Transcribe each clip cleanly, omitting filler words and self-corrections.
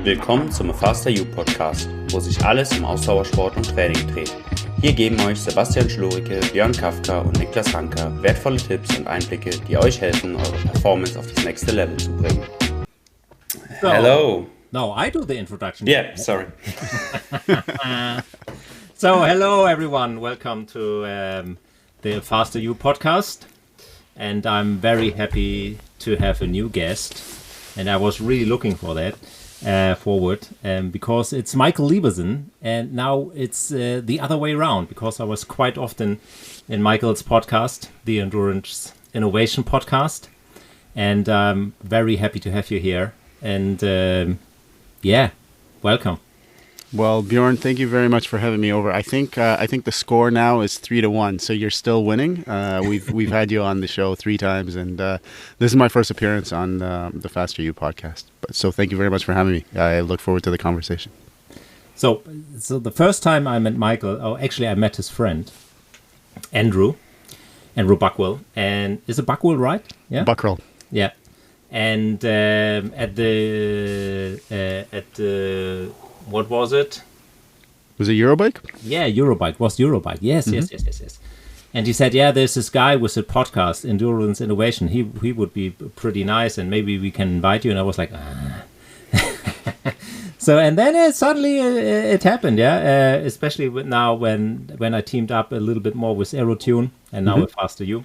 Willkommen zum Faster You Podcast, wo sich alles um Ausdauersport und Training dreht. Hier geben euch Sebastian Schlurike, Björn Kafka und Niklas Ranker wertvolle Tipps und Einblicke, die euch helfen, eure Performance auf das nächste Level zu bringen. So, Hello. No, I do the introduction. Yeah, sorry. So, hello everyone. Welcome to the Faster You podcast. And I'm very happy to have a new guest. And I was really looking for that forward because it's Michael Liberzon. And now it's the other way around because I was quite often in Michael's podcast, the Endurance Innovation podcast. And I'm very happy to have you here. And welcome. Well, Bjorn, thank you very much for having me over. I think the score now is 3-1, so you're still winning. We've had you on the show 3 times, and this is my first appearance on the Faster You podcast. So thank you very much for having me. I look forward to the conversation. So the first time I met Michael, I met his friend, Andrew Buckwell. And is it Buckwell, right? Yeah. Buckwell. Yeah. And at the what was it? Was it Eurobike? Yeah, Eurobike. Was Eurobike. Yes. And he said, yeah, there's this guy with a podcast, Endurance Innovation. He would be pretty nice, and maybe we can invite you. And I was like, So, and then suddenly it happened, yeah. Especially now when I teamed up a little bit more with Aerotune, and now with Faster You.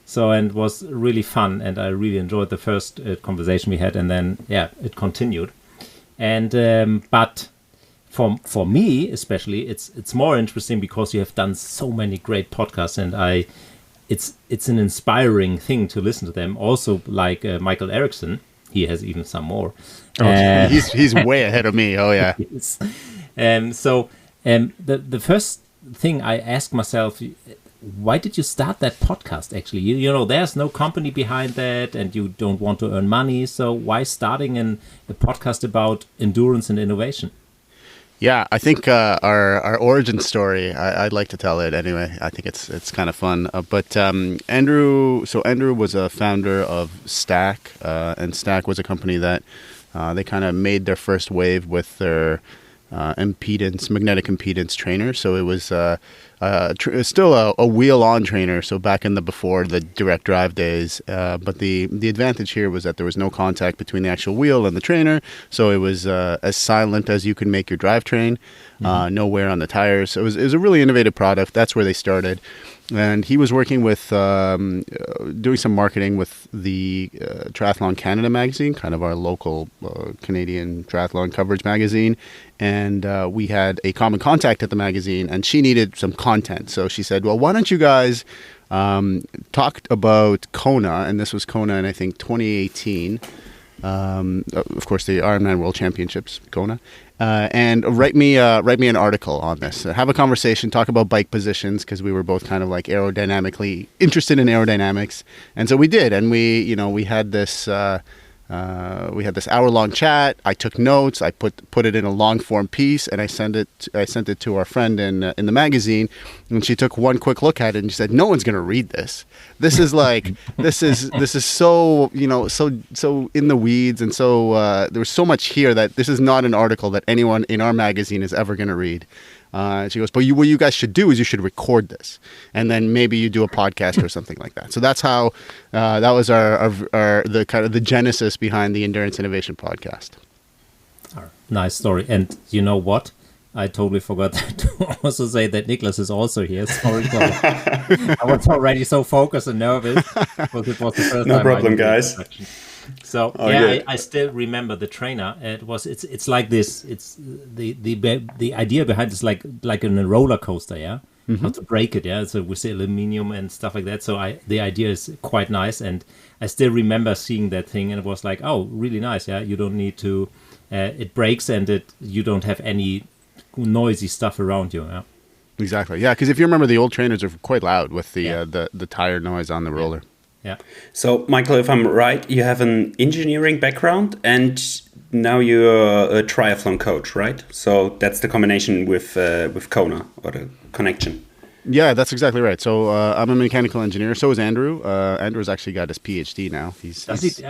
So, and it was really fun, and I really enjoyed the first conversation we had, and then, it continued. And but for me especially, it's more interesting because you have done so many great podcasts, and it's an inspiring thing to listen to them. Also, like Michael Erickson, he has even some more. He's way ahead of me. Oh yeah. Yes. The first thing I ask myself, why did you start that podcast? Actually, you know, there's no company behind that, and you don't want to earn money. So why starting a podcast about endurance and innovation? Yeah, I think our origin story, I'd like to tell it anyway. I think it's kind of fun. But Andrew was a founder of Stack, and Stack was a company that they kind of made their first wave with their magnetic impedance trainer. So it was still a wheel-on trainer. So back in before the direct drive days. But the advantage here was that there was no contact between the actual wheel and the trainer. So it was as silent as you could make your drivetrain. No wear on the tires. So it was a really innovative product. That's where they started. And he was working with doing some marketing with the Triathlon Canada magazine, kind of our local Canadian triathlon coverage magazine. And we had a common contact at the magazine, and she needed some content. So she said, well, why don't you guys talk about Kona? And this was Kona in, I think, 2018. Of course, the Ironman World Championships, Kona. And write me an article on this. Have a conversation, talk about bike positions, because we were both kind of like aerodynamically interested in aerodynamics. And so we did, and we had this hour-long chat. I took notes. I put it in a long-form piece, and I sent it to our friend in the magazine. And she took one quick look at it, and she said, "No one's going to read this. This is like this is so so in the weeds, and so there's so much here that this is not an article that anyone in our magazine is ever going to read." She goes, but what you guys should do is you should record this, and then maybe you do a podcast or something like that. So that's how that was our the kind of the genesis behind the Endurance Innovation podcast. Nice story. And you know what? I totally forgot to also say that Niklas is also here. Sorry, I was already so focused and nervous because it was the first time. No problem, guys. So I still remember the trainer. It's like this. It's the idea behind it's like in a roller coaster. Yeah, how to break it. Yeah, so with the aluminium and stuff like that. So the idea is quite nice, and I still remember seeing that thing, and it was like, oh, really nice. Yeah, you don't need to. It breaks, and you don't have any noisy stuff around you. Yeah. Exactly. Yeah, because if you remember, the old trainers are quite loud with the tire noise on the roller. Yeah. So, Michael, if I'm right, you have an engineering background, and now you're a triathlon coach, right? So that's the combination with Kona, or the connection. Yeah, that's exactly right. So I'm a mechanical engineer. So is Andrew. Andrew's actually got his PhD now.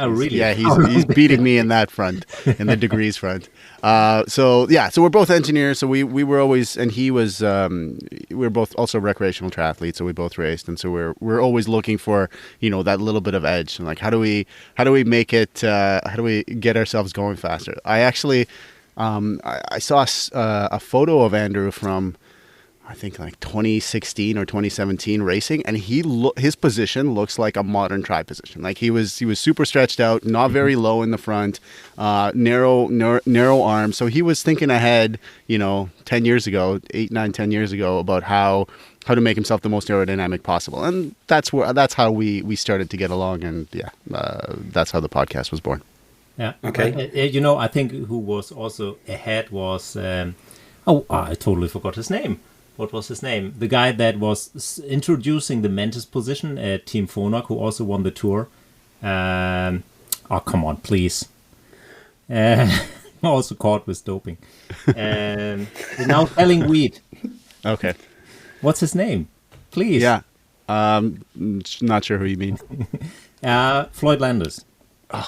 Really? Yeah, he's beating me in that front, in the degrees front. So we're both engineers. So we were always, and he was, we were both also recreational triathletes. So we both raced, and so we're always looking for that little bit of edge. And like, how do we make it? How do we get ourselves going faster? I actually, I saw a photo of Andrew from, I think like 2016 or 2017 racing, and his position looks like a modern tri position. Like he was super stretched out, not very low in the front, narrow arms. So he was thinking ahead, 10 years ago, 8, 9, 10 years ago, about how to make himself the most aerodynamic possible. And that's how we started to get along. And that's how the podcast was born. Yeah. Okay. I think who was also ahead was, I totally forgot his name. What was his name? The guy that was introducing the Mentis position at Team Phonak, who also won the Tour. Come on, please. Also caught with doping. He's now selling weed. Okay. What's his name? Please. Yeah. Not sure who you mean. Floyd Landis.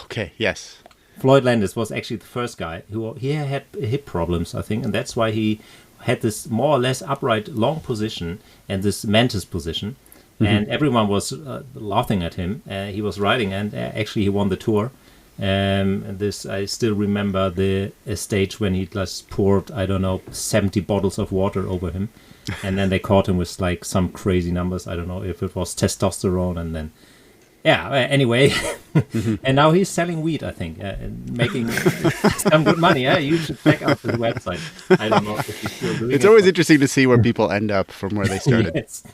Okay, yes. Floyd Landis was actually the first guy who had hip problems, I think, and that's why he had this more or less upright long position and this Mantis position, and everyone was laughing at him. He was riding, and actually he won the Tour. I still remember the stage when he just poured 70 bottles of water over him, and then they caught him with like some crazy numbers. I don't know if it was testosterone, and then anyway, and now he's selling weed, I think, and making some good money. You should check out his website. I don't know if he's still doing it. It's always interesting to see where people end up from where they started. Yes.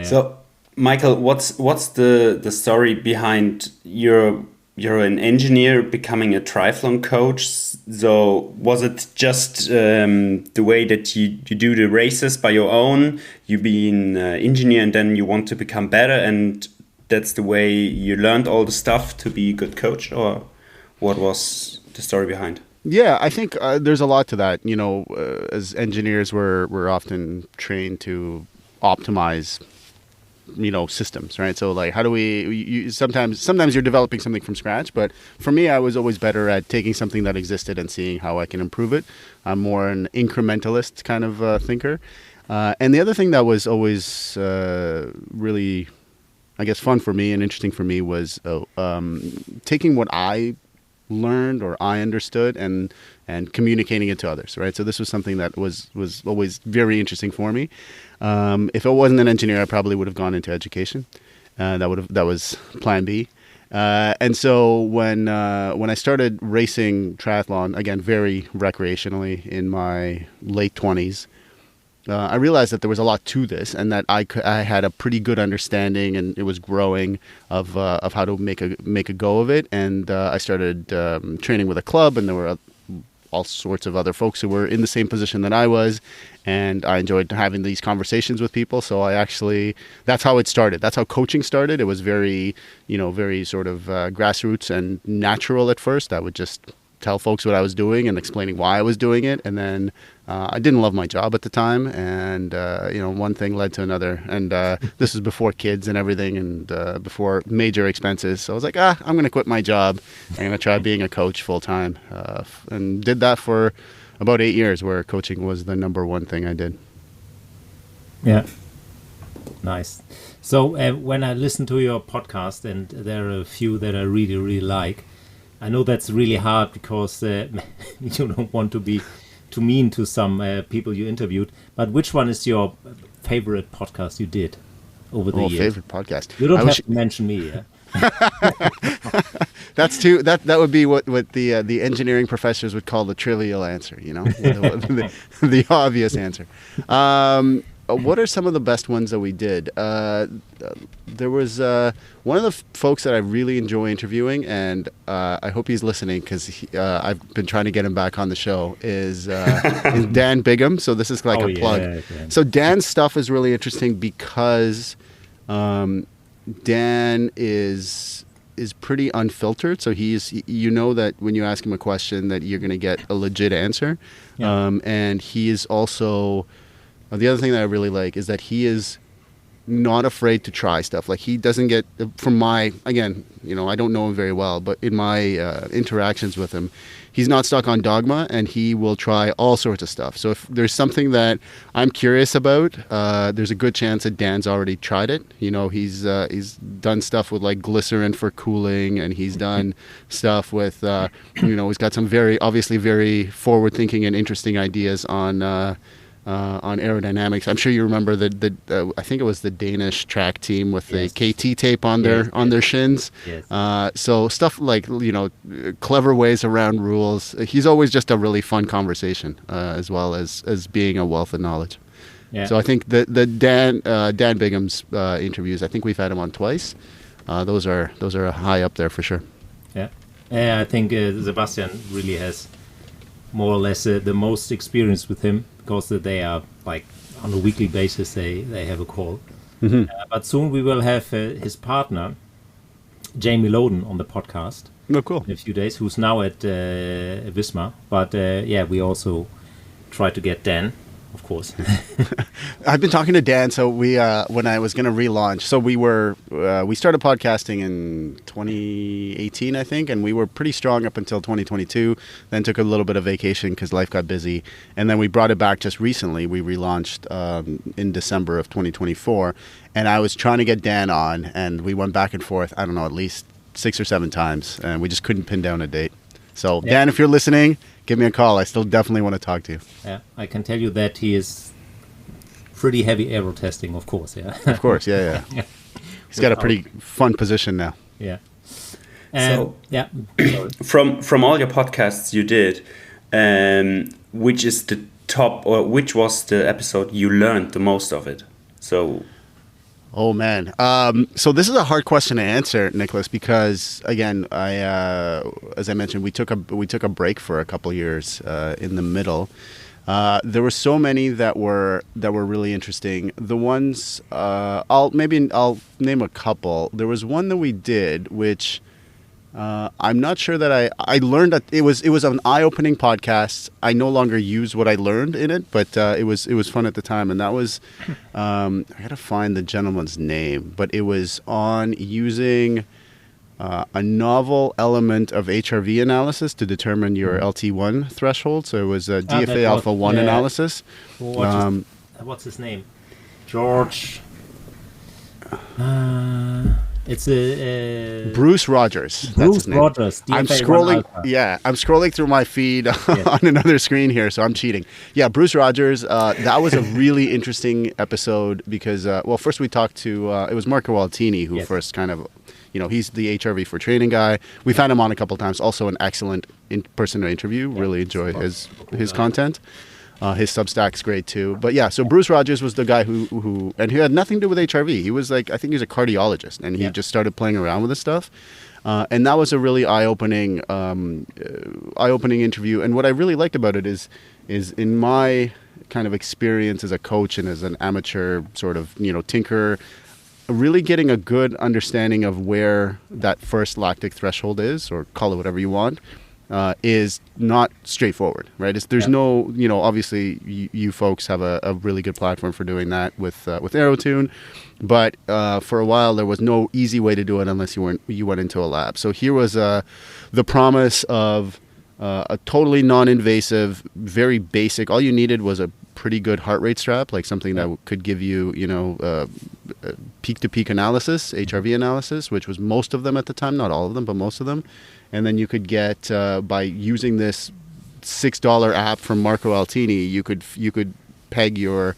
So, Michael, what's the story behind you're an engineer becoming a triathlon coach? So was it just the way that you do the races by your own? You be an engineer and then you want to become better, and that's the way you learned all the stuff to be a good coach, or what was the story behind? Yeah, I think there's a lot to that. As engineers, we're often trained to optimize, systems, right? So like, how do sometimes you're developing something from scratch, but for me, I was always better at taking something that existed and seeing how I can improve it. I'm more an incrementalist kind of thinker. And the other thing that was always really, I guess, fun for me and interesting for me was taking what I learned or I understood and communicating it to others, right? So this was something that was always very interesting for me. If I wasn't an engineer, I probably would have gone into education. That was plan B. And so when I started racing triathlon, again, very recreationally in my late 20s, I realized that there was a lot to this, and that I had a pretty good understanding, and it was growing of how to make a go of it. And I started training with a club, and there were all sorts of other folks who were in the same position that I was, and I enjoyed having these conversations with people. So that's how it started. That's how coaching started. It was very sort of grassroots and natural at first. I would just tell folks what I was doing and explaining why I was doing it. And then I didn't love my job at the time, and one thing led to another. And this was before kids and everything, and before major expenses. So I was like, I'm going to quit my job. I'm going to try being a coach full time, and did that for about 8 years, where coaching was the number one thing I did. Yeah, nice. So when I listen to your podcast, and there are a few that I really, really like, I know that's really hard because you don't want to be too mean to some people you interviewed. But which one is your favorite podcast you did over the years? Favorite podcast. You don't have to mention me. Yeah? That's too. That would be what the engineering professors would call the trivial answer. The obvious answer. What are some of the best ones that we did? There was one of the folks that I really enjoy interviewing, and I hope he's listening, because I've been trying to get him back on the show, is Dan Bigham. So this is like a plug. Yeah. So Dan's stuff is really interesting because Dan is pretty unfiltered. So he's, that when you ask him a question that you're going to get a legit answer. Yeah. And he is also The other thing that I really like is that he is not afraid to try stuff. Like, he doesn't get, from my, again, I don't know him very well, but in my interactions with him, he's not stuck on dogma, and he will try all sorts of stuff. So if there's something that I'm curious about, there's a good chance that Dan's already tried it. He's done stuff with like glycerin for cooling, and he's done stuff with, he's got some obviously very forward-thinking and interesting ideas on aerodynamics. I'm sure you remember I think it was the Danish track team with the KT tape on their shins. Yes. So stuff like, clever ways around rules. He's always just a really fun conversation, as well as being a wealth of knowledge. Yeah. So I think the Dan Bigham's interviews, I think we've had him on twice. Those are high up there for sure. Yeah. I think Sebastian really has more or less the most experience with him, because they are like on a weekly basis they have a call. Mm-hmm. But soon we will have his partner Jamie Loden on the podcast. Oh, cool. In a few days, who's now at Visma. But we also try to get Dan, of course. I've been talking to Dan. So we when I was going to relaunch, so we started podcasting in 2018, I think, and we were pretty strong up until 2022. Then took a little bit of vacation because life got busy, and then we brought it back just recently. We relaunched in December of 2024, and I was trying to get Dan on, and we went back and forth. I don't know, at least 6 or 7 times, and we just couldn't pin down a date. So Dan, if you're listening, give me a call. I still definitely want to talk to you. Yeah, I can tell you that he is pretty heavy aero testing, of course. Yeah, of course. Yeah. He's got a pretty fun position now. Yeah. From all your podcasts you did, which is the top, or which was the episode you learned the most of it? So. Oh man. So this is a hard question to answer, Nicholas, because again, as I mentioned, we took a break for a couple years in the middle. There were so many that were really interesting. The ones I'll name a couple. There was one that we did, which I'm not sure that I learned that it was an eye-opening podcast. I no longer use what I learned in it, but it was fun at the time, and that was I gotta find the gentleman's name, but it was on using a novel element of HRV analysis to determine your LT1 threshold. So it was a DFA alpha 1 analysis. What's his name? George. It's Bruce Rogers. Bruce his name. Rogers. I'm scrolling through my feed on another screen here, so I'm cheating. Yeah, Bruce Rogers. That was a really interesting episode because, first we talked to it was Marco Altini who first kind of, he's the HRV for training guy. We've had him on a couple of times. Also, an excellent person to interview. Really enjoy his content. His Substack's great too. But yeah, so Bruce Rogers was the guy who had nothing to do with HRV. He was I think he was a cardiologist, and he just started playing around with this stuff. And that was a really eye-opening interview. And what I really liked about it is in my kind of experience as a coach and as an amateur sort of, tinker, really getting a good understanding of where that first lactic threshold is, or call it whatever you want, is not straightforward, right? There's no, obviously you folks have a really good platform for doing that with AeroTune, but for a while there was no easy way to do it unless you went into a lab. So here was the promise of a totally non-invasive, very basic. All you needed was a pretty good heart rate strap, like something that could give you, peak-to-peak analysis, HRV analysis, which was most of them at the time, not all of them, but most of them. And then you could get, by using this $6 app from Marco Altini, you could peg your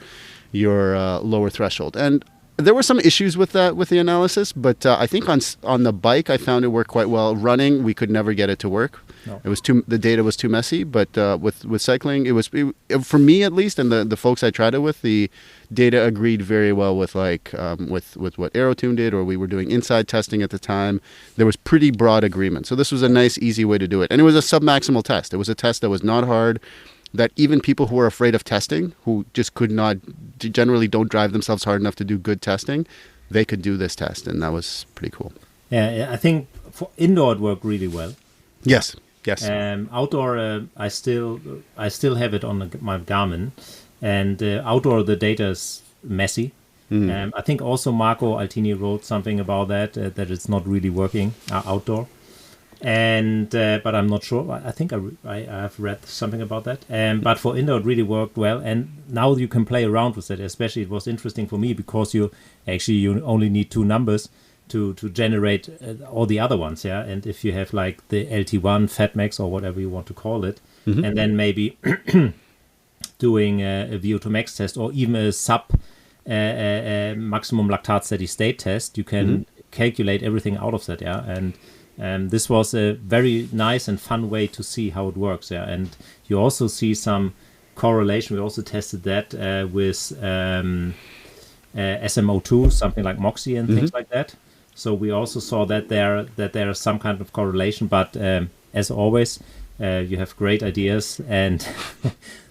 lower threshold. And there were some issues with that, with the analysis, but I think on the bike I found it worked quite well. Running, we could never get it to work. No. The data was too messy. But with cycling, it for me at least, and the folks I tried it with, the data agreed very well with with what AeroTune did, or we were doing inside testing at the time. There was pretty broad agreement. So this was a nice, easy way to do it, and it was a submaximal test. It was a test that was not hard, that even people who are afraid of testing, who just generally don't drive themselves hard enough to do good testing, they could do this test, and that was pretty cool. Yeah, I think for indoor it worked really well. Yes. Outdoor, I still have it on my Garmin, And outdoor, the data is messy. I think also Marco Altini wrote something about that it's not really working outdoor. And but I'm not sure. I think I have read something about that. But for indoor, it really worked well. And now you can play around with it. Especially, it was interesting for me because you only need 2 numbers to generate all the other ones. Yeah, and if you have like the LT1, Fatmax, or whatever you want to call it, and then maybe doing a VO2 max test or even a sub maximum lactate steady state test, you can calculate everything out of that. Yeah, and this was a very nice and fun way to see how it works. Yeah, and you also see some correlation. We also tested that with SMO2, something like Moxie and things like that. So we also saw that there is some kind of correlation. But as always, you have great ideas, and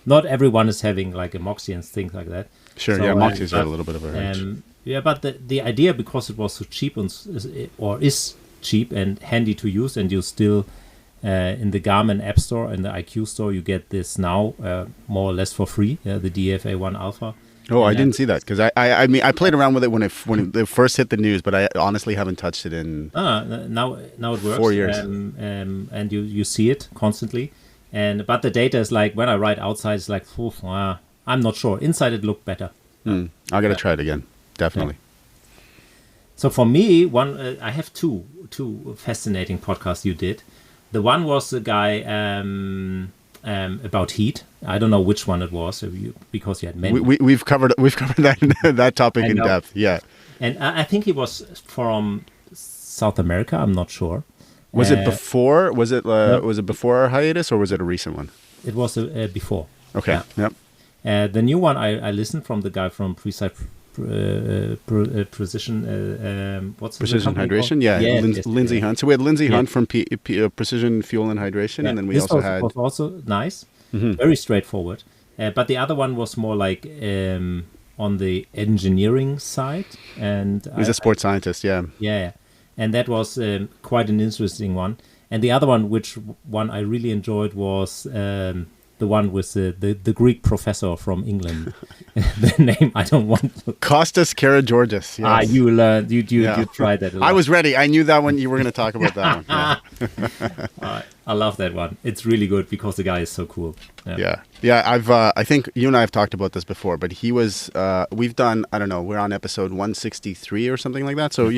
not everyone is having like a Moxie and things like that. Sure, So, Moxies are a little bit of a range. but the idea, because it was so cheap is cheap and handy to use, and you still in the Garmin App Store and the IQ Store, you get this now more or less for free, the DFA1 Alpha. Oh, I didn't see that because I mean I played around with it when it first hit the news, but I honestly haven't touched it in now it works 4 years. And you see it constantly, but the data is like when I ride outside, it's like I'm not sure. Inside it looked better. I got to try it again, definitely. Yeah. So for me, I have two fascinating podcasts you did. The one was the guy about heat. I don't know which one it was because you had many. We've covered that topic in depth. Yeah, and I think he was from South America. I'm not sure. Was it before? Was it before our hiatus, or was it a recent one? It was before. Okay. Yeah. Yep. The new one I listened from the guy from Precision. What's Precision Hydration? Yeah, Lindsay Hunt. So we had Lindsay Hunt from Precision Fuel and Hydration, and then we also had. This was also nice, very straightforward. But the other one was more like on the engineering side, and he's a sports scientist. Yeah. Yeah, and that was quite an interesting one. And the other one, which one I really enjoyed, was the one with the Greek professor from England. The name I don't want to... Kostas Karageorgis. Yes. You learned. You tried that a lot. I was ready. I knew that one. You were going to talk about that one. Yeah. I love that one. It's really good because the guy is so cool. Yeah. I think you and I have talked about this before, but he was. We've done. I don't know. We're on episode 163 or something like that. So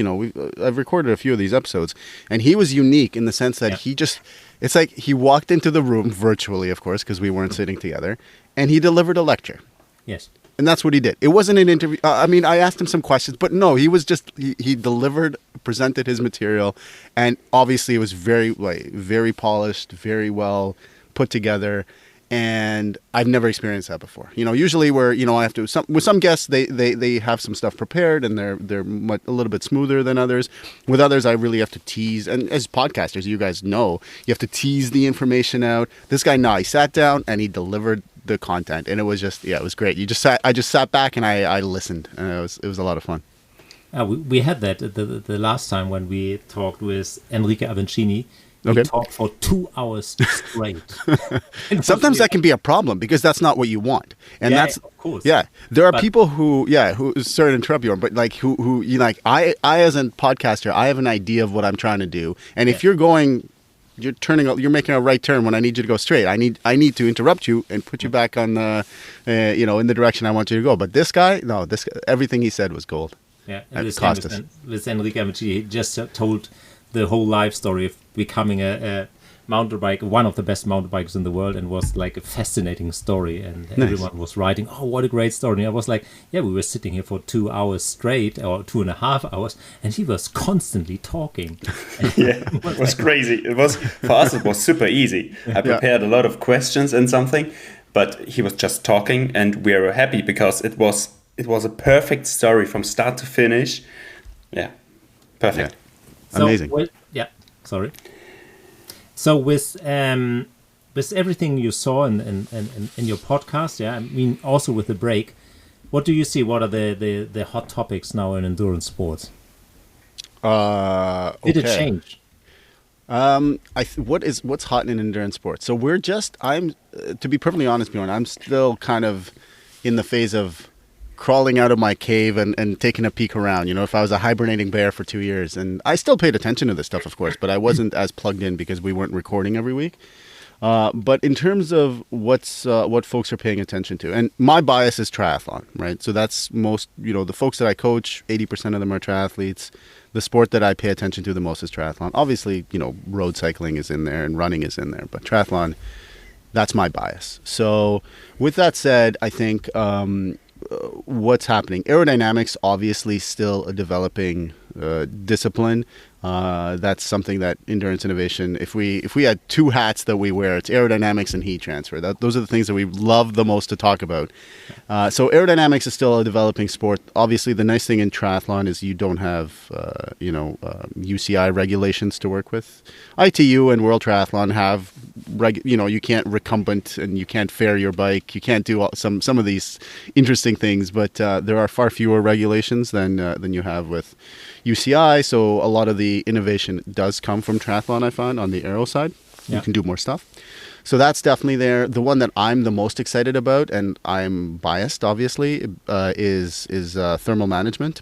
I've recorded a few of these episodes, and he was unique in the sense that he just. It's like he walked into the room virtually, of course, because we weren't sitting together, and he delivered a lecture. Yes. And that's what he did. It wasn't an interview. I asked him some questions, but no, he was just, he delivered, presented his material, and obviously it was very polished, very well put together, and I've never experienced that before. Usually where, I have to, with some guests, they have some stuff prepared, and they're a little bit smoother than others. With others, I really have to tease, and as podcasters, you guys know, you have to tease the information out. This guy, he sat down and he delivered the content, and it was just it was great. I just sat back and I listened, and it was a lot of fun. We had that the last time when we talked with Enrique Avancini. We talked for 2 hours straight. Sometimes that can be a problem because that's not what you want, and that's of course. Yeah, there are people who sorry to interrupt you, but like who I as a podcaster, I have an idea of what I'm trying to do, and if you're making a right turn when I need you to go straight. I need to interrupt you and put you back on the, in the direction I want you to go. But this guy, everything he said was gold. Yeah, with Enrique Amici, he just told the whole life story of becoming a mountain bike, one of the best mountain bikers in the world, and was like a fascinating story. And everyone was writing, "Oh, what a great story!" And I was like, "Yeah, we were sitting here for 2 hours straight, or 2.5 hours, and he was constantly talking." It was crazy. It was for us. It was super easy. I prepared a lot of questions and something, but he was just talking, and we were happy because it was a perfect story from start to finish. Yeah, perfect. Yeah. Amazing. Sorry. So with everything you saw in your podcast, I mean, also with the break, what do you see? What are the hot topics now in endurance sports? Did it change? What's hot in endurance sports? So I'm to be perfectly honest, Bjorn, I'm still kind of in the phase of crawling out of my cave and taking a peek around, if I was a hibernating bear for 2 years. And I still paid attention to this stuff, of course, but I wasn't as plugged in because we weren't recording every week. But in terms of what folks are paying attention to, and my bias is triathlon, right? So that's most, the folks that I coach, 80% of them are triathletes. The sport that I pay attention to the most is triathlon. Obviously, road cycling is in there and running is in there, but triathlon, that's my bias. So with that said, I think what's happening, aerodynamics obviously still a developing discipline. That's something that endurance innovation, if we had two hats that we wear, it's aerodynamics and heat transfer. Those are the things that we love the most to talk about. So aerodynamics is still a developing sport. Obviously, the nice thing in triathlon is you don't have UCI regulations to work with. ITU and World Triathlon have you can't recumbent and you can't fare your bike. You can't do some of these interesting things, but there are far fewer regulations than you have with UCI. So a lot of the innovation does come from triathlon, I found, on the aero side. Yeah. You can do more stuff. So that's definitely there. The one that I'm the most excited about, and I'm biased, obviously, is thermal management.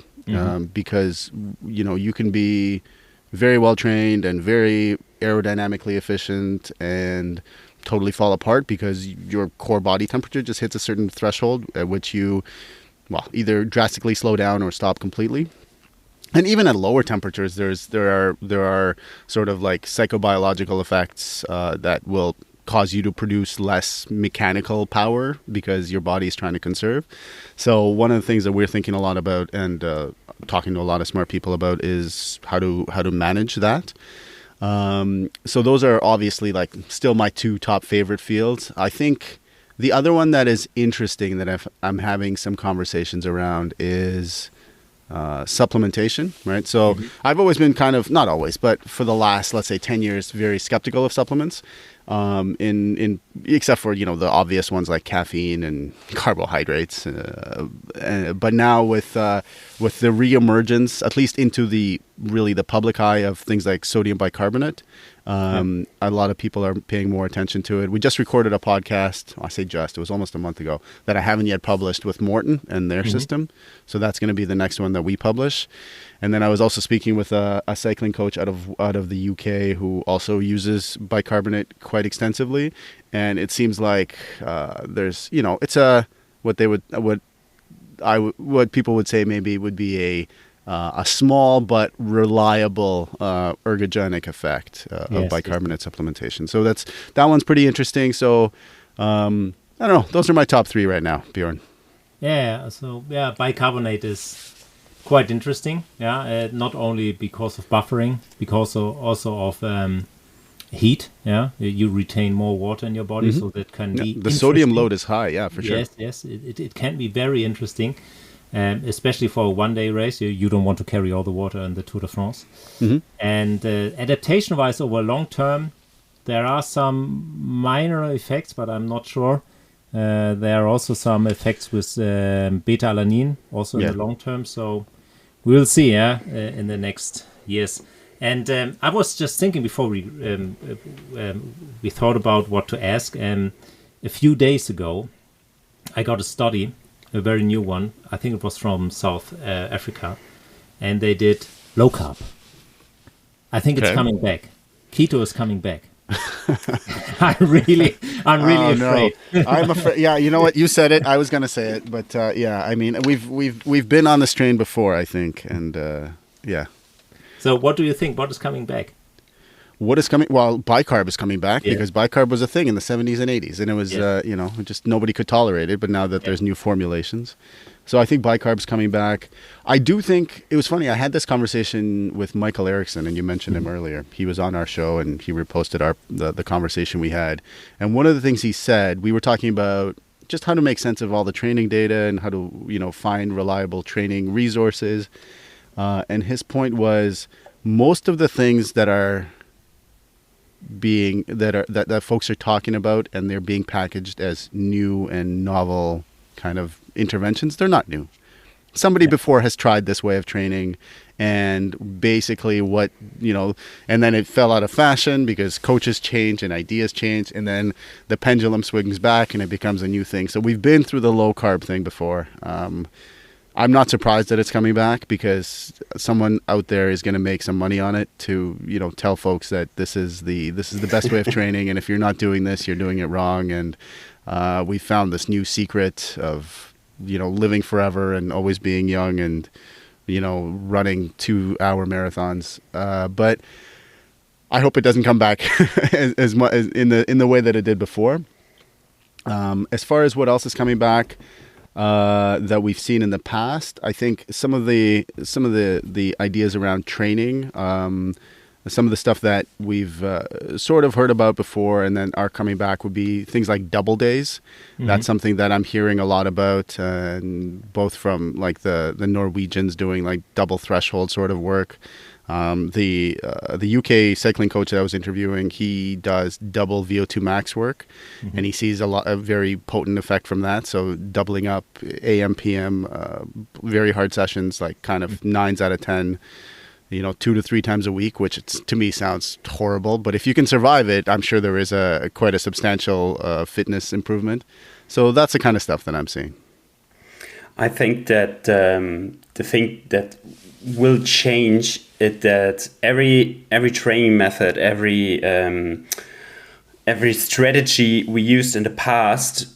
Because, you can be very well trained and very aerodynamically efficient and totally fall apart because your core body temperature just hits a certain threshold at which you, either drastically slow down or stop completely. And even at lower temperatures, there are sort of like psychobiological effects that will cause you to produce less mechanical power because your body is trying to conserve. So one of the things that we're thinking a lot about and talking to a lot of smart people about is how to manage that. So those are obviously like still my two top favorite fields. I think the other one that is interesting that I'm having some conversations around is supplementation, right? So I've always been kind of, not always, but for the last, let's say 10 years, very skeptical of supplements, in except for, the obvious ones like caffeine and carbohydrates. But now with the reemergence, at least into the public eye of things like sodium bicarbonate, a lot of people are paying more attention to it. We just recorded a podcast, it was almost a month ago, that I haven't yet published with Morton and their system. So that's going to be the next one that we publish. And then I was also speaking with a cycling coach out of the UK who also uses bicarbonate quite extensively. And it seems like there's, it's what people would say maybe would be a small but reliable ergogenic effect of bicarbonate supplementation. So that one's pretty interesting. So I don't know. Those are my top three right now, Bjorn. Yeah. So bicarbonate is quite interesting. Yeah. Not only because of buffering, because also of heat. Yeah. You retain more water in your body, so that can be the sodium load is high. Yeah, for sure. Yes. It can be very interesting. Especially for a one-day race, you don't want to carry all the water in the Tour de France. And adaptation-wise, over long term, there are some minor effects, but I'm not sure. There are also some effects with beta-alanine, also in the long term. So we'll see in the next years. And I was just thinking before we thought about what to ask. A few days ago, I got a study, a very new one. I think it was from South Africa, and they did low carb. I think it's coming back. Keto is coming back. I'm really afraid. No. I'm afraid. Yeah, you know what? You said it. I was going to say it, but I mean, we've been on this train before, I think, and yeah. So, what do you think? What is coming back? What is coming? Well, bicarb is coming back because bicarb was a thing in the 70s and 80s, and it was just nobody could tolerate it. But now that there's new formulations, so I think bicarb's coming back. I do think it was funny. I had this conversation with Michael Liberzon, and you mentioned him earlier. He was on our show, and he reposted the conversation we had. And one of the things he said, we were talking about just how to make sense of all the training data and how to find reliable training resources. And his point was most of the things that are that folks are talking about and they're being packaged as new and novel kind of interventions, they're not new. Somebody before has tried this way of training and basically what, and then it fell out of fashion because coaches change and ideas change, and then the pendulum swings back and it becomes a new thing. So we've been through the low carb thing before. I'm not surprised that it's coming back because someone out there is going to make some money on it to, tell folks that this is the best way of training, and if you're not doing this, you're doing it wrong. And we found this new secret of, living forever and always being young and, running 2-hour marathons. But I hope it doesn't come back as much as in the way that it did before. As far as what else is coming back, that we've seen in the past, I think some of the ideas around training, some of the stuff that we've sort of heard about before and then are coming back would be things like double days. Mm-hmm. That's something that I'm hearing a lot about, both from like the Norwegians doing like double threshold sort of work. The UK cycling coach that I was interviewing, he does double VO2 max work, mm-hmm. and he sees a very potent effect from that. So doubling up AM, PM, very hard sessions, like kind of 9s out of 10, 2 to 3 times a week, which to me sounds horrible. But if you can survive it, I'm sure there is quite a substantial fitness improvement. So that's the kind of stuff that I'm seeing. I think that the thing that will change it that every training method, every strategy we used in the past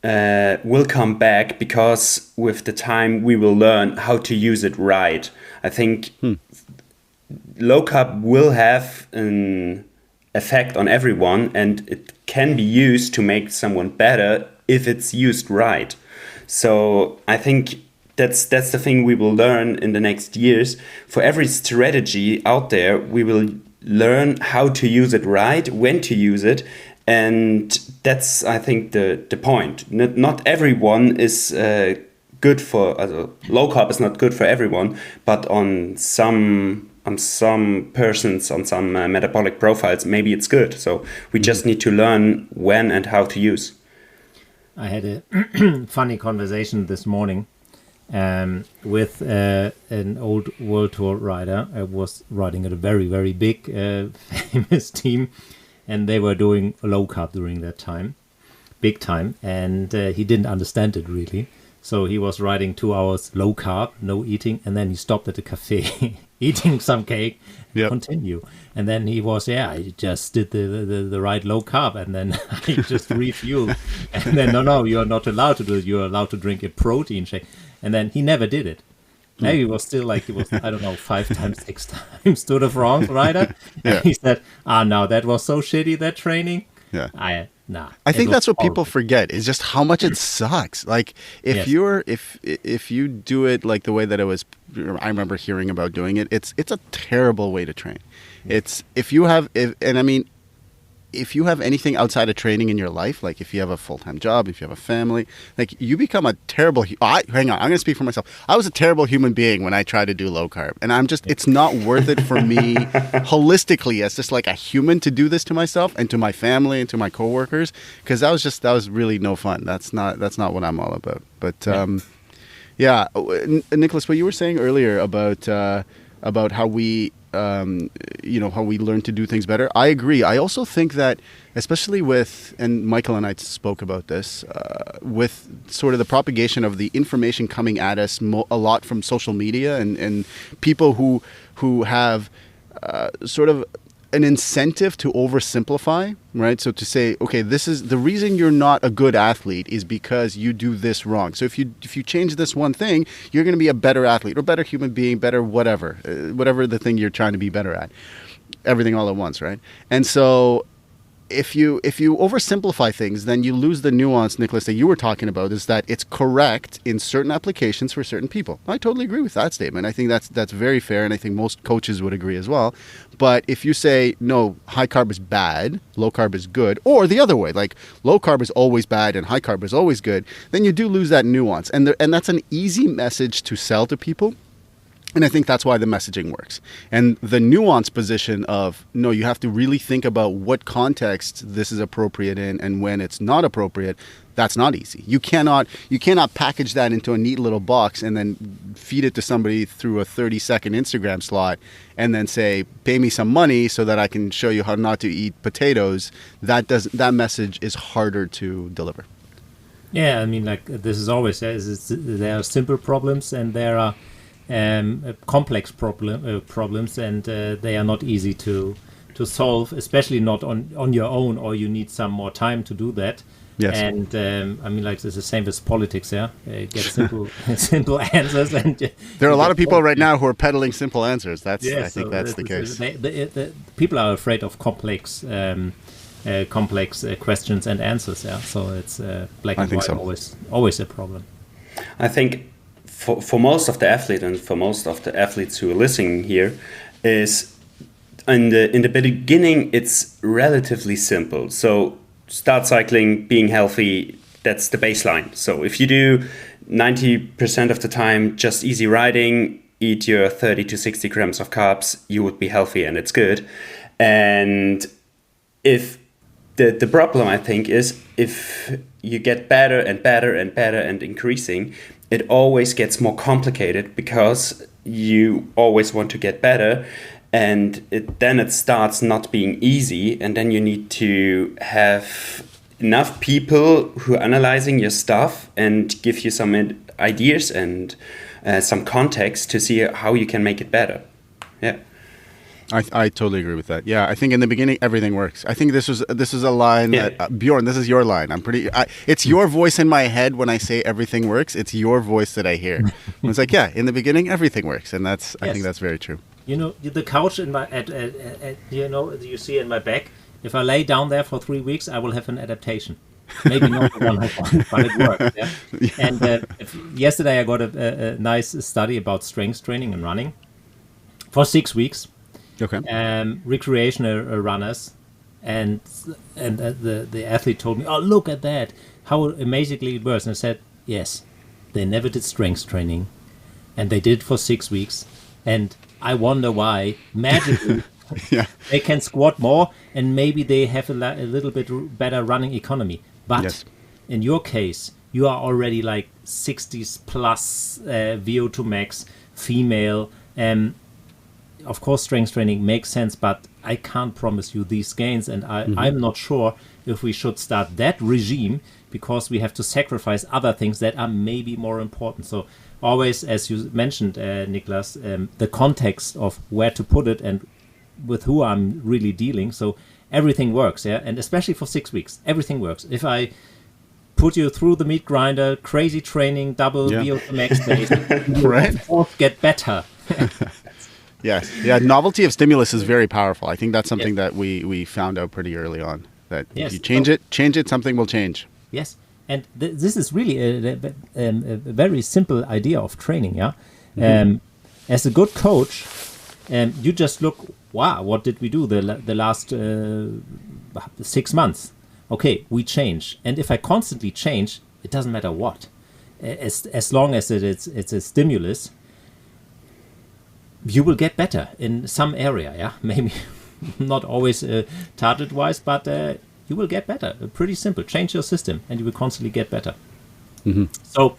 will come back, because with the time we will learn how to use it right. I think low carb will have an effect on everyone, and it can be used to make someone better if it's used right. So I think that's the thing we will learn in the next years. For every strategy out there, we will learn how to use it right, when to use it, and that's, I think, the point. Not everyone is good for low carb is not good for everyone, but on some persons, on some metabolic profiles, maybe it's good. So we just need to learn when and how to use. I had a funny conversation this morning with an old World Tour rider. I was riding at a very, very big, famous team, and they were doing low carb during that time, big time, and he didn't understand it really. So he was riding 2 hours low carb, no eating, and then he stopped at a cafe eating some cake, continue. And then he was, I just did the right low carb, and then I just refueled. And then, no, you're not allowed to do it. You're allowed to drink a protein shake. And then he never did it. Maybe he was still like, he was, 5 times, 6 times to the France rider. And he said, no, that was so shitty, that training. Yeah. I think that's what people forget, is just how much it sucks. Like if you do it like the way that it was, I remember hearing about doing it. It's a terrible way to train. It's if you have anything outside of training in your life, like if you have a full-time job, if you have a family, like you become a terrible, hang on, I'm going to speak for myself. I was a terrible human being when I tried to do low carb, and it's not worth it for me holistically as just like a human to do this to myself and to my family and to my coworkers, because that was really no fun. That's not what I'm all about. But Nicholas, what you were saying earlier about how we how we learn to do things better. I agree. I also think that, especially and Michael and I spoke about this, with sort of the propagation of the information coming at us a lot from social media and people who have sort of an incentive to oversimplify, right? So to say, okay, this is the reason you're not a good athlete is because you do this wrong. So if you change this one thing, you're going to be a better athlete or better human being, better whatever the thing you're trying to be better at. Everything all at once, right? And so if you oversimplify things, then you lose the nuance, Nicholas, that you were talking about, is that it's correct in certain applications for certain people. I totally agree with that statement. I think that's very fair, and I think most coaches would agree as well. But if you say, no, high carb is bad, low carb is good, or the other way, like low carb is always bad and high carb is always good, then you do lose that nuance. And that's an easy message to sell to people. And I think that's why the messaging works. And the nuanced position of, no, you have to really think about what context this is appropriate in and when it's not appropriate. That's not easy. You cannot package that into a neat little box and then feed it to somebody through a 30-second Instagram slot and then say, pay me some money so that I can show you how not to eat potatoes. That message is harder to deliver. Yeah, I mean, like this is always there are simple problems and there are complex problems, and they are not easy to solve, especially not on your own, or you need some more time to do that. Yes. And I mean, like it's the same as politics. Yeah, get simple simple answers. And there are a lot of people right now who are peddling simple answers. I think so that's the case. The people are afraid of complex questions and answers. Yeah, so it's black and white. So. Always a problem. I think for most of the athletes and for most of the athletes who are listening here, is in the beginning it's relatively simple. So start cycling, being healthy, that's the baseline. So if you do 90% of the time just easy riding, eat your 30 to 60 grams of carbs, you would be healthy and it's good. And if the problem, I think, is if you get better and better and better and increasing, it always gets more complicated because you always want to get better, and then it starts not being easy, and then you need to have enough people who are analyzing your stuff and give you some ideas and some context to see how you can make it better. Yeah. I totally agree with that. Yeah, I think in the beginning everything works. I think this is a line that Bjorn, this is your line. It's your voice in my head when I say everything works. It's your voice that I hear. It's like, yeah, in the beginning everything works, and I think that's very true. You know, the couch in my you see in my back. If I lay down there for 3 weeks, I will have an adaptation. Maybe not the 100%, but it works. Yeah? Yeah. And yesterday I got a nice study about strength training and running for 6 weeks. Okay. Recreational runners, and the athlete told me, "Oh, look at that! How amazingly it works." And I said, "Yes, they never did strength training, and they did it for 6 weeks, and I wonder why magically they can squat more, and maybe they have a little bit better running economy. But in your case, you are already like 60s plus VO2 max, female." Of course, strength training makes sense, but I can't promise you these gains, and I'm not sure if we should start that regime, because we have to sacrifice other things that are maybe more important. So always, as you mentioned, Niklas, the context of where to put it and with who I'm really dealing. So everything works, yeah, and especially for 6 weeks, everything works. If I put you through the meat grinder, crazy training, double VO2 max days, you will get better. Yes. Yeah. Novelty of stimulus is very powerful. I think that's something that we found out pretty early on. That if you change it, something will change. Yes. And this is really a very simple idea of training. Yeah. As a good coach, you just look. Wow, what did we do the last 6 months? Okay, we change. And if I constantly change, it doesn't matter what. As long as it's a stimulus, you will get better in some area, yeah? Maybe not always target-wise, but you will get better. Pretty simple. Change your system, and you will constantly get better. Mm-hmm. So,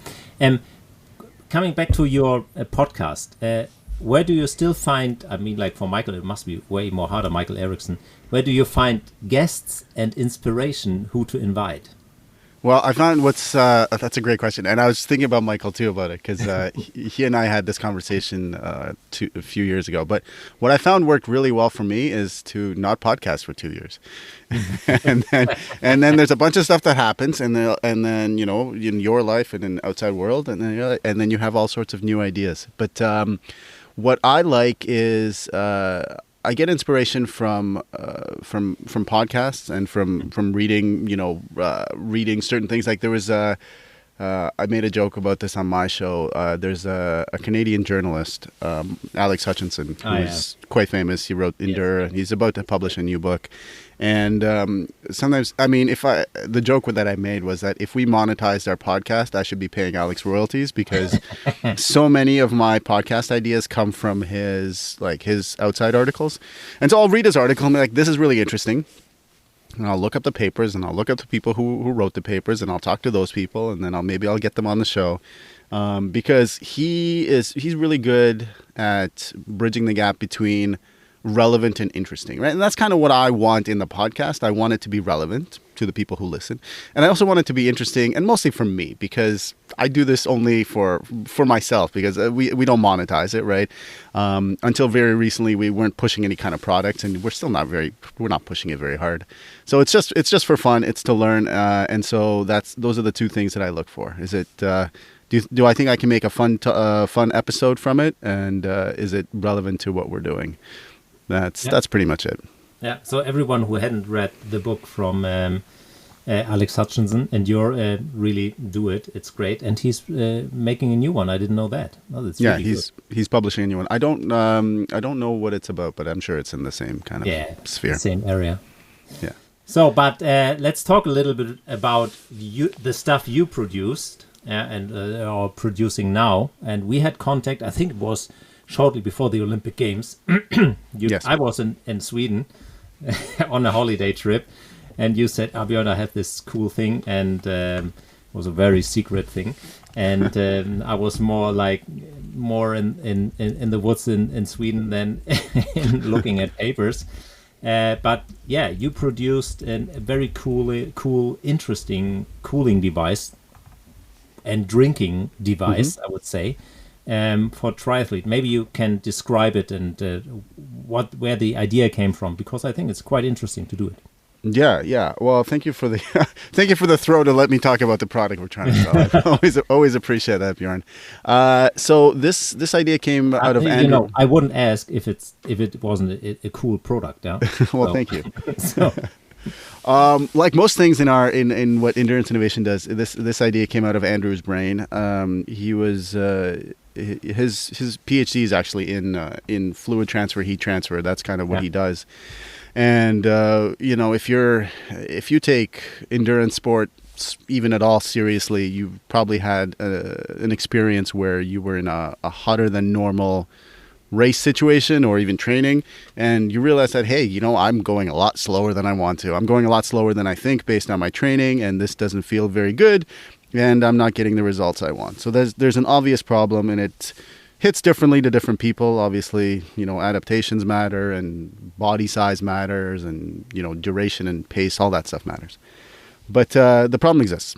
coming back to your podcast, where do you still find, I mean, like for Michael, it must be way more harder, Michael Eriksson, where do you find guests and inspiration who to invite? Well, I found that's a great question. And I was thinking about Michael too about it, because he and I had this conversation a few years ago. But what I found worked really well for me is to not podcast for 2 years. and then there's a bunch of stuff that happens, and then you know, in your life and in the outside world, and then you have all sorts of new ideas. But what I like is I get inspiration from podcasts and from reading, reading certain things. Like there was I made a joke about this on my show. There's a Canadian journalist, Alex Hutchinson, who's quite famous. He wrote Endure, and he's about to publish a new book. And sometimes, I mean, the joke that I made was that if we monetized our podcast, I should be paying Alex royalties, because so many of my podcast ideas come from his outside articles. And so I'll read his article and be like, this is really interesting. And I'll look up the papers, and I'll look up the people who wrote the papers, and I'll talk to those people, and then I'll get them on the show, because he's really good at bridging the gap between relevant and interesting, right? And that's kind of what I want in the podcast. I want it to be relevant to the people who listen, and I also want it to be interesting, and mostly for me, because I do this only for myself, because we don't monetize it, right? Until very recently, we weren't pushing any kind of product, and we're not pushing it very hard. So it's just for fun. It's to learn, and so those are the two things that I look for. Is it do I think I can make a fun episode from it, and is it relevant to what we're doing? That's pretty much it. Yeah. So everyone who hadn't read the book from Alex Hutchinson, and you're really do it. It's great, and he's making a new one. I didn't know that. Oh, that's really good. He's publishing a new one. I don't know what it's about, but I'm sure it's in the same kind of sphere, same area. Yeah. So, but let's talk a little bit about the stuff you produced and are producing now. And we had contact. I think it was shortly before the Olympic Games. Yes. I was in Sweden on a holiday trip, and you said, Björn, I have this cool thing, and it was a very secret thing, and I was more in the woods in Sweden than in looking at papers. But yeah, you produced a very cool, interesting cooling device and drinking device, I would say, for triathlete. Maybe you can describe it and where the idea came from, because I think it's quite interesting to do it. Yeah. Well, thank you for the throw to let me talk about the product we're trying to sell. I always appreciate that, Björn. So this idea came out of Andrew. I wouldn't ask if it wasn't a cool product. Yeah. Well, thank you. Like most things in what endurance innovation does, this idea came out of Andrew's brain. He was his PhD is actually in fluid transfer, heat transfer. That's kind of what he does. And if you take endurance sport even at all seriously, you've probably had an experience where you were in a hotter than normal race situation or even training, and you realize that, hey, I'm going a lot slower than I want to. I'm going a lot slower than I think based on my training, and this doesn't feel very good, and I'm not getting the results I want. So there's an obvious problem, and it hits differently to different people. Obviously, adaptations matter, and body size matters, and duration and pace, all that stuff matters. But the problem exists.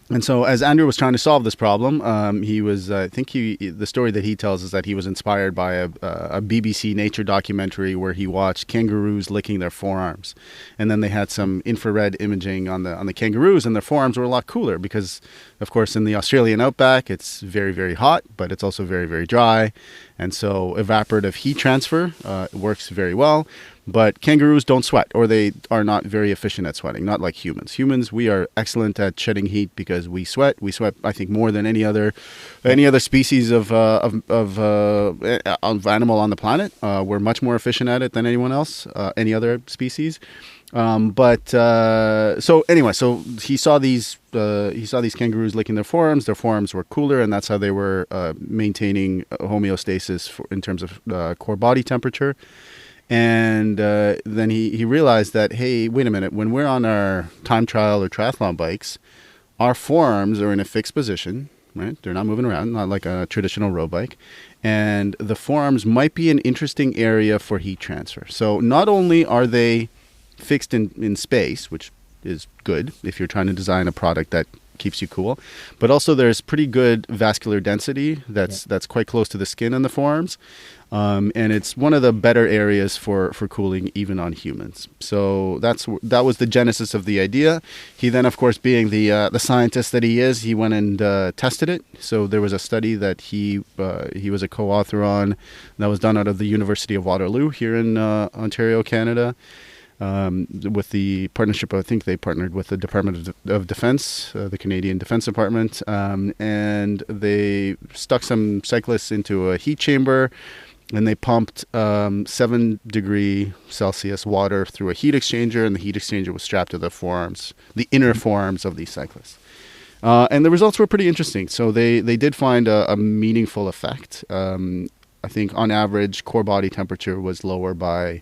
And so as Andrew was trying to solve this problem, the story that he tells is that he was inspired by a BBC Nature documentary where he watched kangaroos licking their forearms. And then they had some infrared imaging on the kangaroos, and their forearms were a lot cooler because, of course, in the Australian outback, it's very, very hot, but it's also very, very dry. And so evaporative heat transfer works very well. But kangaroos don't sweat, or they are not very efficient at sweating, not like humans. Humans, we are excellent at shedding heat because we sweat. We sweat, I think, more than any other species of animal on the planet. We're much more efficient at it than anyone else, any other species. So he saw these kangaroos licking their forearms. Their forearms were cooler, and that's how they were maintaining homeostasis in terms of core body temperature. And then he realized that, hey, wait a minute, when we're on our time trial or triathlon bikes, our forearms are in a fixed position, right? They're not moving around, not like a traditional road bike. And the forearms might be an interesting area for heat transfer. So not only are they fixed in space, which is good if you're trying to design a product that keeps you cool, but also there's pretty good vascular density that's quite close to the skin on the forearms. And it's one of the better areas for cooling even on humans. So that was the genesis of the idea. He then, of course, being the scientist that he is, he went and tested it. So there was a study that he was a co-author on that was done out of the University of Waterloo here in Ontario, Canada. with the partnership. I think they partnered with the Department of Defense, the Canadian Defense Department, and they stuck some cyclists into a heat chamber, and they pumped 7 degrees Celsius water through a heat exchanger, and the heat exchanger was strapped to the forearms, the inner forearms of these cyclists. And the results were pretty interesting. So they did find a meaningful effect. I think on average, core body temperature was lower by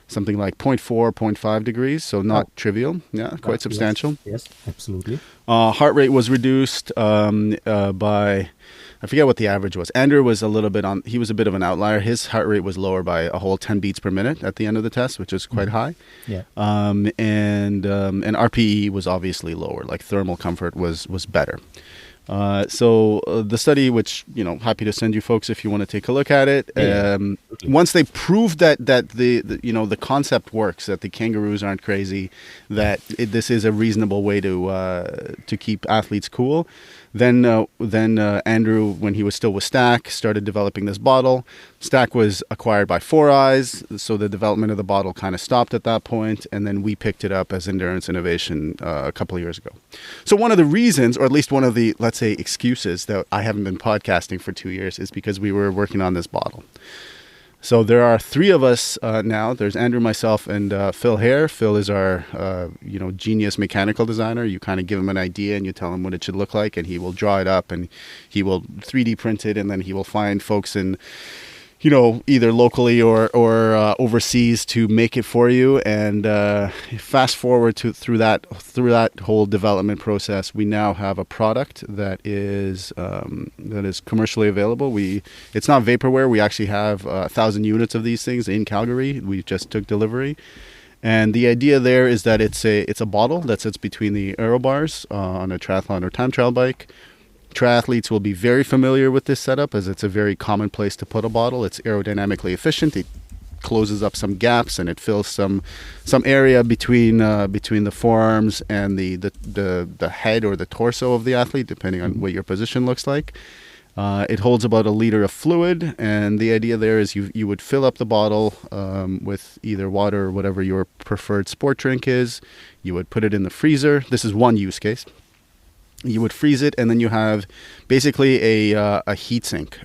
something like 0.4, 0.5 degrees. So not trivial. Yeah, quite substantial. Yes, absolutely. Heart rate was reduced by, I forget what the average was. Andrew was he was a bit of an outlier. His heart rate was lower by a whole 10 beats per minute at the end of the test, which is quite high. Yeah. And RPE was obviously lower, like thermal comfort was better. So the study, which, happy to send you folks if you want to take a look at it. Once they proved that the concept works, that the kangaroos aren't crazy, that this is a reasonable way to keep athletes cool, then Andrew, when he was still with Stack, started developing this bottle. Stack was acquired by 4 Eyes, so the development of the bottle kind of stopped at that point, and then we picked it up as Endurance Innovation a couple of years ago. So one of the reasons, or at least one of the, let's say, excuses that I haven't been podcasting for 2 years is because we were working on this bottle. So there are 3 of us now. There's Andrew, myself, and Phil Hare. Phil is our, genius mechanical designer. You kind of give him an idea and you tell him what it should look like, and he will draw it up and he will 3D print it, and then he will find folks in, either locally or overseas to make it for you. And fast forward through that whole development process, we now have a product that is commercially available. It's not vaporware. We actually have 1,000 units of these things in Calgary. We just took delivery. And the idea there is that it's a bottle that sits between the aero bars on a triathlon or time trial bike. Triathletes will be very familiar with this setup, as it's a very common place to put a bottle. It's aerodynamically efficient. It closes up some gaps and it fills some area between the forearms and the head or the torso of the athlete, depending on what your position looks like. It holds about 1 liter of fluid, and the idea there is you would fill up the bottle with either water or whatever your preferred sport drink is. You would put it in the freezer. This is one use case. You would freeze it, and then you have basically a heat sink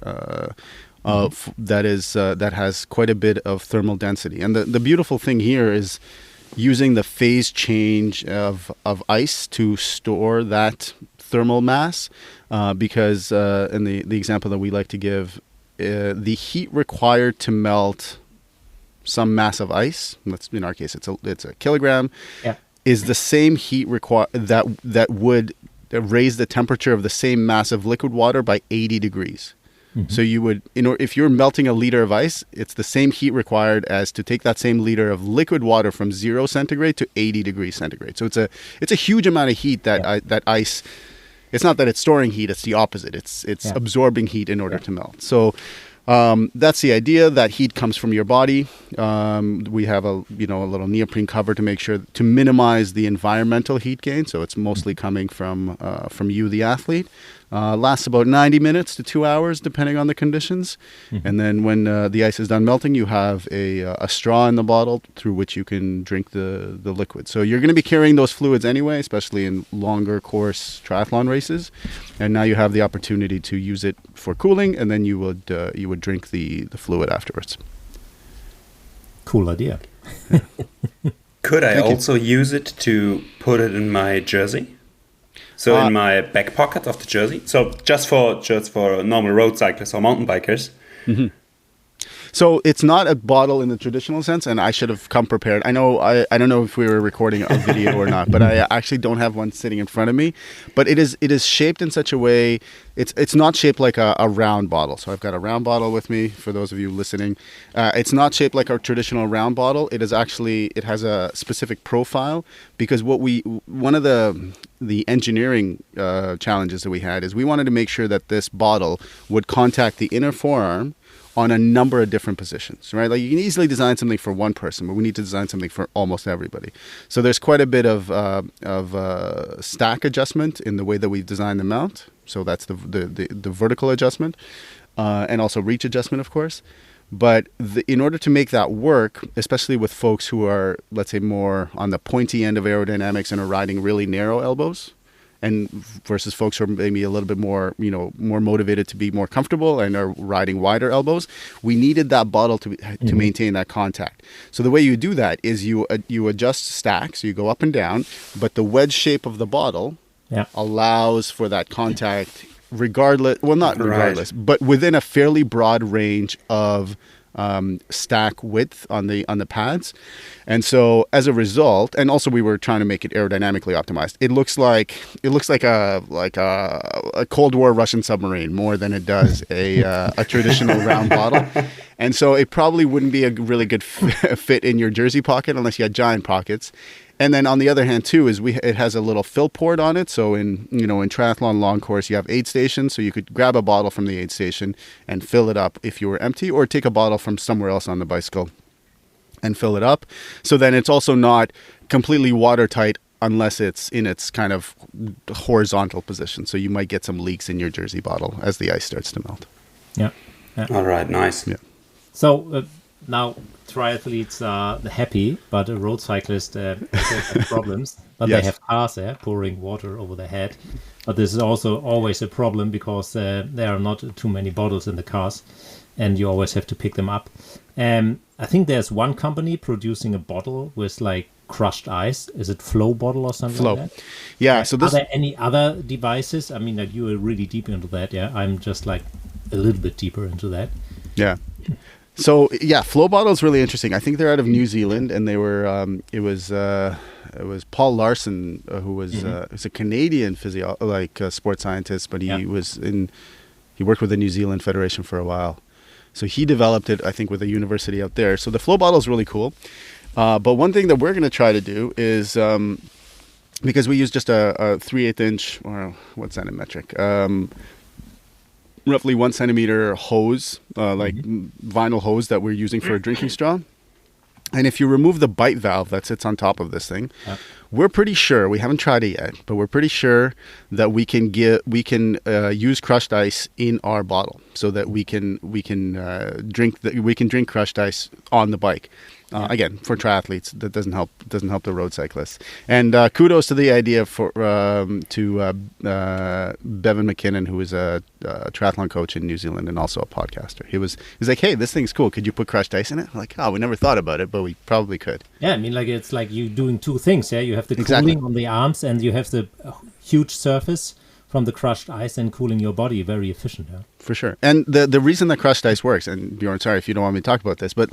that has quite a bit of thermal density. And the beautiful thing here is using the phase change of ice to store that thermal mass, because in the example that we like to give, the heat required to melt some mass of ice, in our case it's a kilogram, is the same heat that would raise the temperature of the same mass of liquid water by 80 degrees. Mm-hmm. So you would, if you're melting 1 liter of ice, it's the same heat required as to take that same liter of liquid water from 0 centigrade to 80 degrees centigrade. So it's a huge amount of heat that ice. It's not that it's storing heat; it's the opposite. It's absorbing heat in order to melt. So that's the idea. That heat comes from your body. We have a little neoprene cover to make sure to minimize the environmental heat gain. So it's mostly coming from you, the athlete. Lasts about 90 minutes to 2 hours, depending on the conditions. Mm-hmm. And then when the ice is done melting, you have a straw in the bottle through which you can drink the liquid. So you're going to be carrying those fluids anyway, especially in longer course triathlon races. And now you have the opportunity to use it for cooling, and then you would drink the fluid afterwards. Cool idea. Could I also use it to put it in my jersey? So in my back pocket of the jersey. So just for normal road cyclists or mountain bikers. Mm-hmm. So it's not a bottle in the traditional sense, and I should have come prepared. I don't know if we were recording a video or not, but I actually don't have one sitting in front of me. But it is shaped in such a way. It's not shaped like a round bottle. So I've got a round bottle with me for those of you listening. It's not shaped like our traditional round bottle. It has a specific profile, because one of the engineering challenges that we had is we wanted to make sure that this bottle would contact the inner forearm on a number of different positions, right? Like you can easily design something for one person, but we need to design something for almost everybody. So there's quite a bit of stack adjustment in the way that we design the mount. So that's the vertical adjustment, and also reach adjustment, of course. But in order to make that work, especially with folks who are, let's say, more on the pointy end of aerodynamics and are riding really narrow elbows, and versus folks who are maybe a little bit more, more motivated to be more comfortable and are riding wider elbows, we needed that bottle to maintain that contact. So the way you do that is you adjust stack, so you go up and down, but the wedge shape of the bottle allows for that contact regardless, well, not regardless, but within a fairly broad range of stack width on the pads. And so as a result, and also we were trying to make it aerodynamically optimized. It looks like a Cold War Russian submarine more than it does a traditional round bottle. And so it probably wouldn't be a really good fit in your jersey pocket unless you had giant pockets. And then on the other hand too is it has a little fill port on it. So in triathlon long course, you have aid stations. So you could grab a bottle from the aid station and fill it up if you were empty, or take a bottle from somewhere else on the bicycle and fill it up. So then it's also not completely watertight unless it's in its kind of horizontal position. So you might get some leaks in your jersey bottle as the ice starts to melt. Yeah. All right. Nice. Yeah. So now triathletes are happy, but road cyclists have problems. But they have cars pouring water over their head. But this is also always a problem because there are not too many bottles in the cars, and you always have to pick them up. I think there's one company producing a bottle with like crushed ice. Is it Flow bottle or something like that? Yeah. So are there any other devices? I mean, like, you are really deep into that. Yeah, I'm just like a little bit deeper into that. Yeah. So yeah, Flow bottle is really interesting. I think they're out of New Zealand, and they were. It was Paul Larson, who was a Canadian sports scientist, but he worked with the New Zealand Federation for a while. So he developed it, I think, with a university out there. So the Flow bottle is really cool. But one thing that we're going to try to do is, because we use just a 3/8 inch, or what's that in metric? Roughly 1 centimeter hose, vinyl hose that we're using for a drinking straw. And if you remove the bite valve that sits on top of this thing, we're pretty sure, we haven't tried it yet, but we're pretty sure that we can use crushed ice in our bottle, so that we can drink crushed ice on the bike. Again, for triathletes, that doesn't help the road cyclists. And kudos to the idea to Bevan McKinnon, who is a triathlon coach in New Zealand and also a podcaster. He's like, hey, this thing's cool. Could you put crushed ice in it? I'm like, we never thought about it, but we probably could. Yeah, I mean, like, it's like you doing two things. Yeah, you have the cooling on the arms, and you have the huge surface from the crushed ice and cooling your body. Very efficient. Yeah? For sure. And the reason that crushed ice works, and Bjorn, sorry if you don't want me to talk about this, but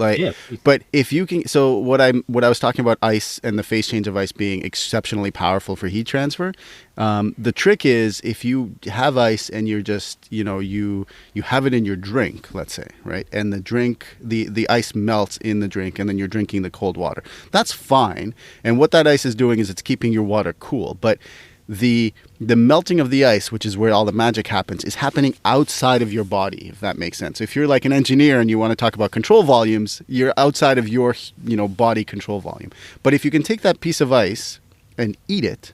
but if you can, so what I was talking about ice and the phase change of ice being exceptionally powerful for heat transfer. The trick is, if you have ice and you're just, you have it in your drink, let's say, right? And the ice melts in the drink, and then you're drinking the cold water. That's fine. And what that ice is doing is it's keeping your water cool. But the melting of the ice, which is where all the magic happens, is happening outside of your body, if that makes sense. If you're like an engineer and you want to talk about control volumes, you're outside of your, body control volume. But if you can take that piece of ice and eat it,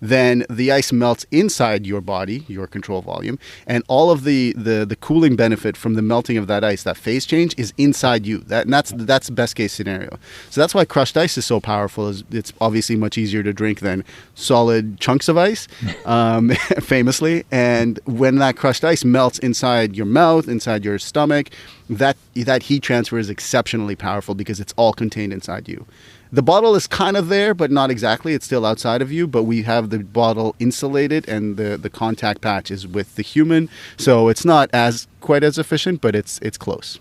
then the ice melts inside your body, your control volume, and all of the cooling benefit from the melting of that ice, that phase change, is inside you. That's the best case scenario. So that's why crushed ice is so powerful. It's obviously much easier to drink than solid chunks of ice, famously. And when that crushed ice melts inside your mouth, inside your stomach, that heat transfer is exceptionally powerful because it's all contained inside you. The bottle is kind of there, but not exactly. It's still outside of you, but we have the bottle insulated, and the contact patch is with the human. So it's not quite as efficient, but it's close.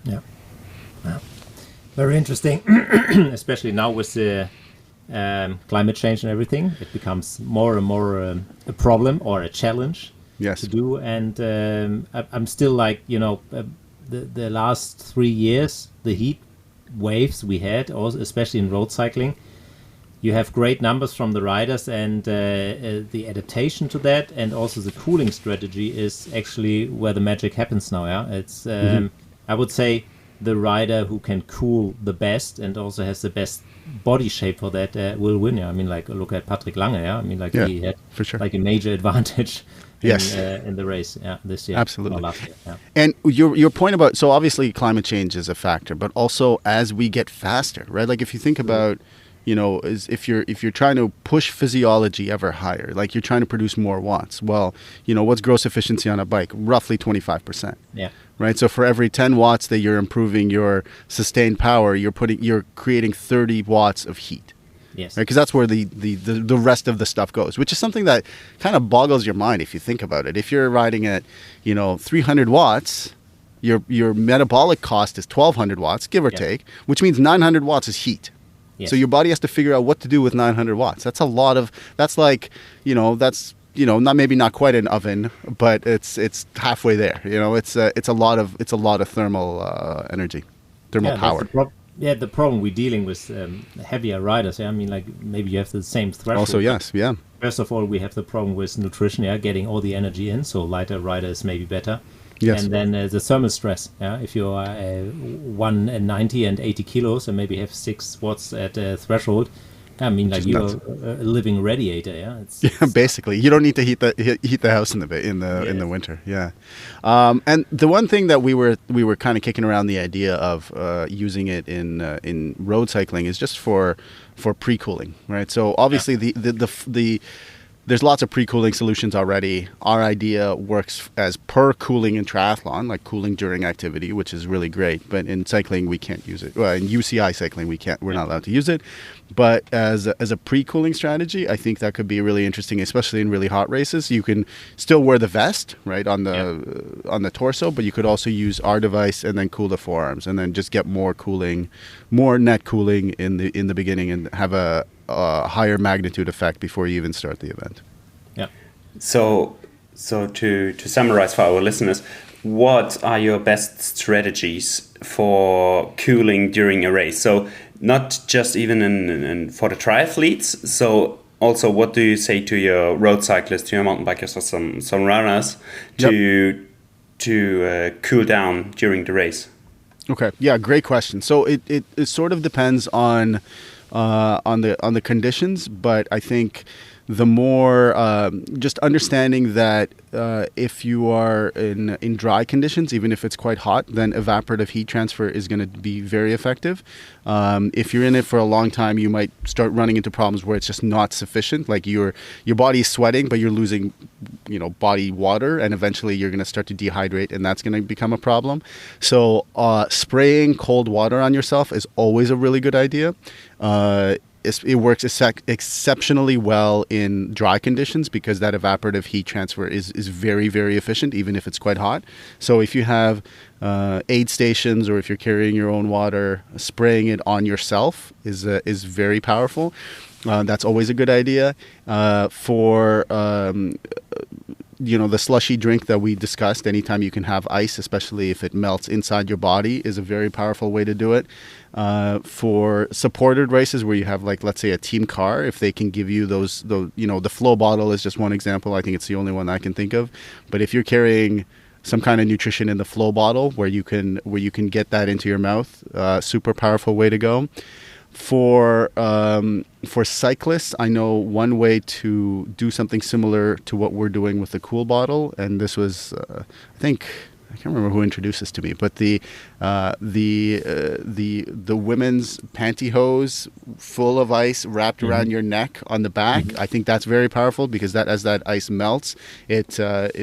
Yeah. Very interesting, especially now with the climate change and everything. It becomes more and more a problem or a challenge to do. And I'm still like, the last 3 years, the heat waves we had, also especially in road cycling, you have great numbers from the riders, and the adaptation to that, and also the cooling strategy is actually where the magic happens now. It's I would say the rider who can cool the best and also has the best body shape for that will win. Yeah, I mean, like look at Patrick Lange. Yeah, I mean, like he had for sure. like a major advantage. In the race, this year. Absolutely. Or last year, yeah. And your point about, so obviously climate change is a factor, but also as we get faster, right? Like if you think about, is if you're trying to push physiology ever higher, like you're trying to produce more watts. Well, what's gross efficiency on a bike? Roughly 25%. Yeah. Right. So for every 10 watts that you're improving your sustained power, you're creating 30 watts of heat. Yes. Right, because that's where the rest of the stuff goes, which is something that kind of boggles your mind if you think about it. If you're riding at, 300 watts, your metabolic cost is 1,200 watts, give or take, which means 900 watts is heat. Yes. So your body has to figure out what to do with 900 watts. That's a lot of, that's like, not quite an oven, but it's halfway there. It's a lot of thermal energy, thermal power. The problem we're dealing with heavier riders. I mean, like maybe you have the same threshold. Also, yes, yeah. First of all, we have the problem with nutrition. Getting all the energy in. So lighter riders maybe better. Yes. And then the thermal stress. If you're 190 and 80 kilos and maybe have 6 watts at threshold. I mean, like you're a living radiator, It's basically, you don't need to heat the house in the winter, And the one thing that we were kind of kicking around the idea of using it in road cycling is just for pre-cooling, right? So obviously there's lots of pre-cooling solutions already. Our idea works as per cooling in triathlon, like cooling during activity, which is really great. But in cycling, we can't use it. Well, in UCI cycling, we're not allowed to use it. But as a pre-cooling strategy, I think that could be really interesting, especially in really hot races. You can still wear the vest, right, on the torso, but you could also use our device and then cool the forearms, and then just get more net cooling in the beginning, and have a higher magnitude effect before you even start the event. Yeah. So to summarize for our listeners, what are your best strategies for cooling during a race? So not just even in for the triathletes. So also, what do you say to your road cyclists, to your mountain bikers, or some runners to cool down during the race? Okay. Yeah. Great question. So it sort of depends on the conditions, but I think the more just understanding that if you are in dry conditions, even if it's quite hot, then evaporative heat transfer is going to be very effective. If you're in it for a long time, you might start running into problems where it's just not sufficient. Like your body is sweating, but you're losing, body water, and eventually you're going to start to dehydrate, and that's going to become a problem. So spraying cold water on yourself is always a really good idea. It works exceptionally well in dry conditions because that evaporative heat transfer is very, very efficient, even if it's quite hot. So if you have aid stations, or if you're carrying your own water, spraying it on yourself is very powerful. That's always a good idea. For the slushy drink that we discussed, anytime you can have ice, especially if it melts inside your body, is a very powerful way to do it. For supported races where you have, like, let's say a team car, if they can give you those the flow bottle is just one example. I think it's the only one I can think of. But if you're carrying some kind of nutrition in the flow bottle where you can get that into your mouth, super powerful way to go. For cyclists, I know one way to do something similar to what we're doing with the Cool bottle, and this was, I can't remember who introduced this to me, but the women's pantyhose full of ice wrapped around your neck on the back. I think that's very powerful because as that ice melts, it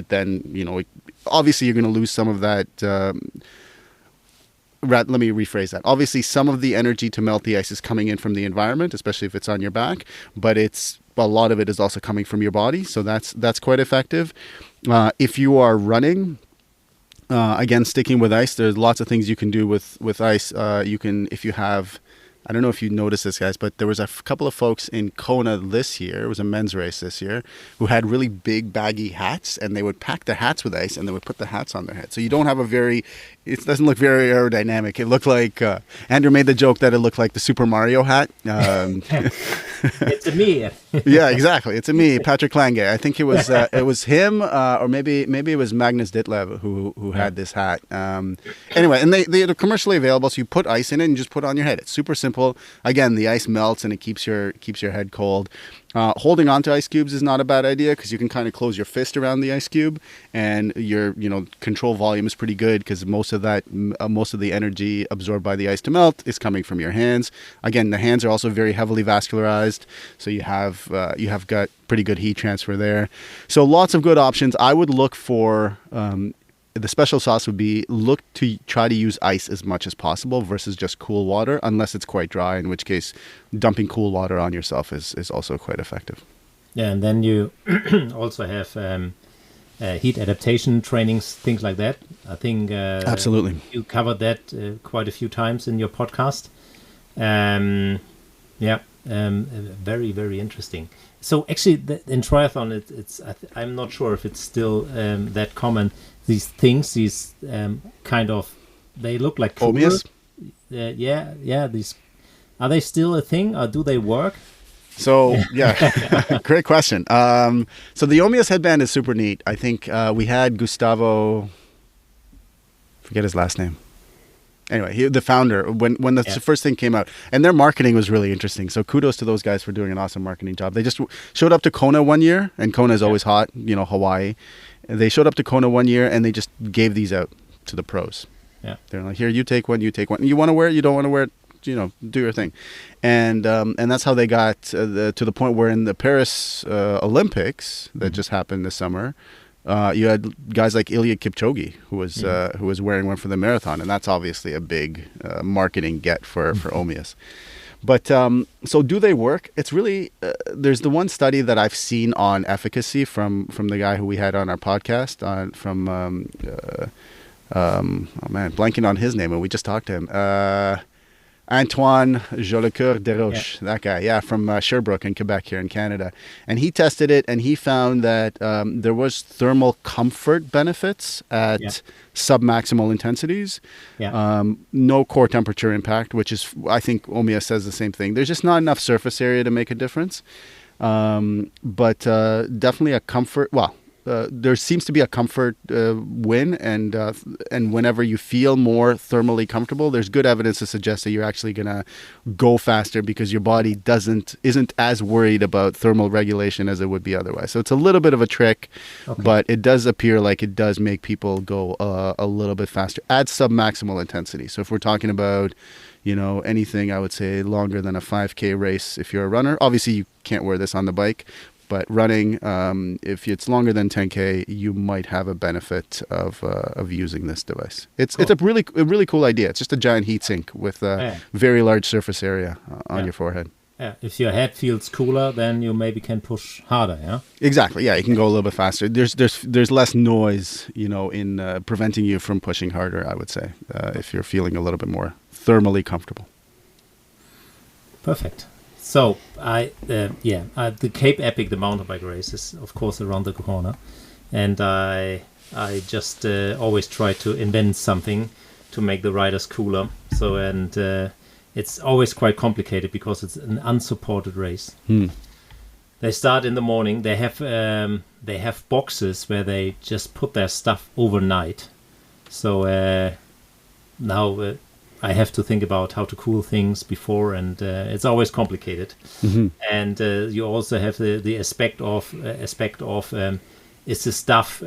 then obviously you're going to lose some of that. Let me rephrase that. Obviously, some of the energy to melt the ice is coming in from the environment, especially if it's on your back, but a lot of it is also coming from your body, so that's quite effective. If you are running, again, sticking with ice, there's lots of things you can do with ice. You can, if you have I don't know if you noticed this, guys, but there was a couple of folks in Kona this year, it was a men's race this year, who had really big baggy hats, and they would pack their hats with ice and they would put the hats on their head. So you don't have it doesn't look very aerodynamic. It looked like, Andrew made the joke that it looked like the Super Mario hat. It's a me. Yeah, exactly. It's a me, Patrick Lange. I think it was him, or maybe it was Magnus Ditlev who had this hat. Anyway, and they're commercially available, so you put ice in it and just put it on your head. It's super simple. Again, the ice melts and it keeps your head cold. Holding onto ice cubes is not a bad idea because you can kind of close your fist around the ice cube, and your control volume is pretty good because most of the energy absorbed by the ice to melt is coming from your hands. Again, the hands are also very heavily vascularized, so you have got pretty good heat transfer there. So lots of good options. I would look for the special sauce would be look to try to use ice as much as possible versus just cool water, unless it's quite dry, in which case dumping cool water on yourself is also quite effective. Yeah, and then you also have heat adaptation trainings, things like that. I think absolutely you covered that quite a few times in your podcast. Very, very interesting. So actually, in triathlon, I'm not sure if it's still that common. These things, kind of, they look like Omias? These, are they still a thing, or do they work? So, yeah, great question. So the Omias headband is super neat. I think we had Gustavo, forget his last name. Anyway, the founder, when the first thing came out, and their marketing was really interesting. So kudos to those guys for doing an awesome marketing job. They just showed up to Kona one year, and Kona is always hot, Hawaii. They showed up to Kona one year, and they just gave these out to the pros. Yeah, they're like, here, you take one. You want to wear it, you don't want to wear it, do your thing. And that's how they got to the point where in the Paris Olympics that just happened this summer, you had guys like Ilya Kipchoge who was wearing one for the marathon, and that's obviously a big marketing get for Omias. But so do they work? It's really there's the one study that I've seen on efficacy from the guy who we had on our podcast blanking on his name, and we just talked to him. Antoine Jolicoeur Desroches, that guy, from Sherbrooke in Quebec here in Canada. And he tested it, and he found that there was thermal comfort benefits at submaximal intensities. Yeah. No core temperature impact, which is, I think Omia says the same thing. There's just not enough surface area to make a difference. But definitely a comfort, there seems to be a comfort win, and whenever you feel more thermally comfortable, there's good evidence to suggest that you're actually going to go faster because your body isn't as worried about thermal regulation as it would be otherwise. So it's a little bit of a trick, but it does appear like it does make people go a little bit faster at submaximal intensity. So if we're talking about anything, I would say longer than a 5K race, if you're a runner, obviously you can't wear this on the bike. But running, if it's longer than 10K, you might have a benefit of using this device. It's a really cool idea. It's just a giant heat sink with a very large surface area on your forehead. Yeah, if your head feels cooler, then you maybe can push harder. Yeah. Exactly. Yeah, you can go a little bit faster. There's less noise, in preventing you from pushing harder. I would say if you're feeling a little bit more thermally comfortable. Perfect. So the Cape Epic, the mountain bike race, is of course around the corner, and I just always try to invent something to make the riders cooler. So it's always quite complicated because it's an unsupported race. They start in the morning. They have boxes where they just put their stuff overnight. So now. I have to think about how to cool things before, and it's always complicated. Mm-hmm. And you also have the aspect of is the stuff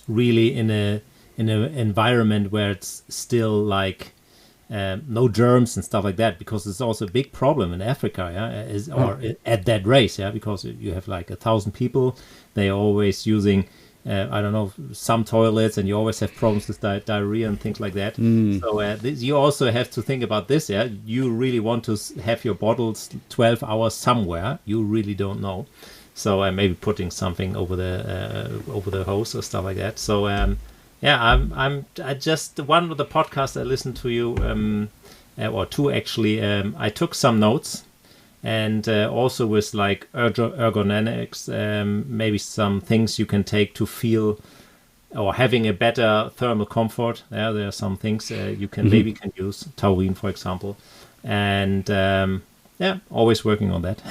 really in an environment where it's still like no germs and stuff like that, because it's also a big problem in Africa, at that race, because you have like 1,000 people. They are always using. Some toilets, and you always have problems with diarrhea and things like that. So you also have to think about this. You really want to have your bottles 12 hours somewhere. You really don't know. So maybe putting something over the hose or stuff like that. So I just one of the podcasts I listened to you or two actually. I took some notes, and also with like ergonomics, maybe some things you can take to feel or having a better thermal comfort. There are some things you can maybe can use, taurine, for example, and always working on that.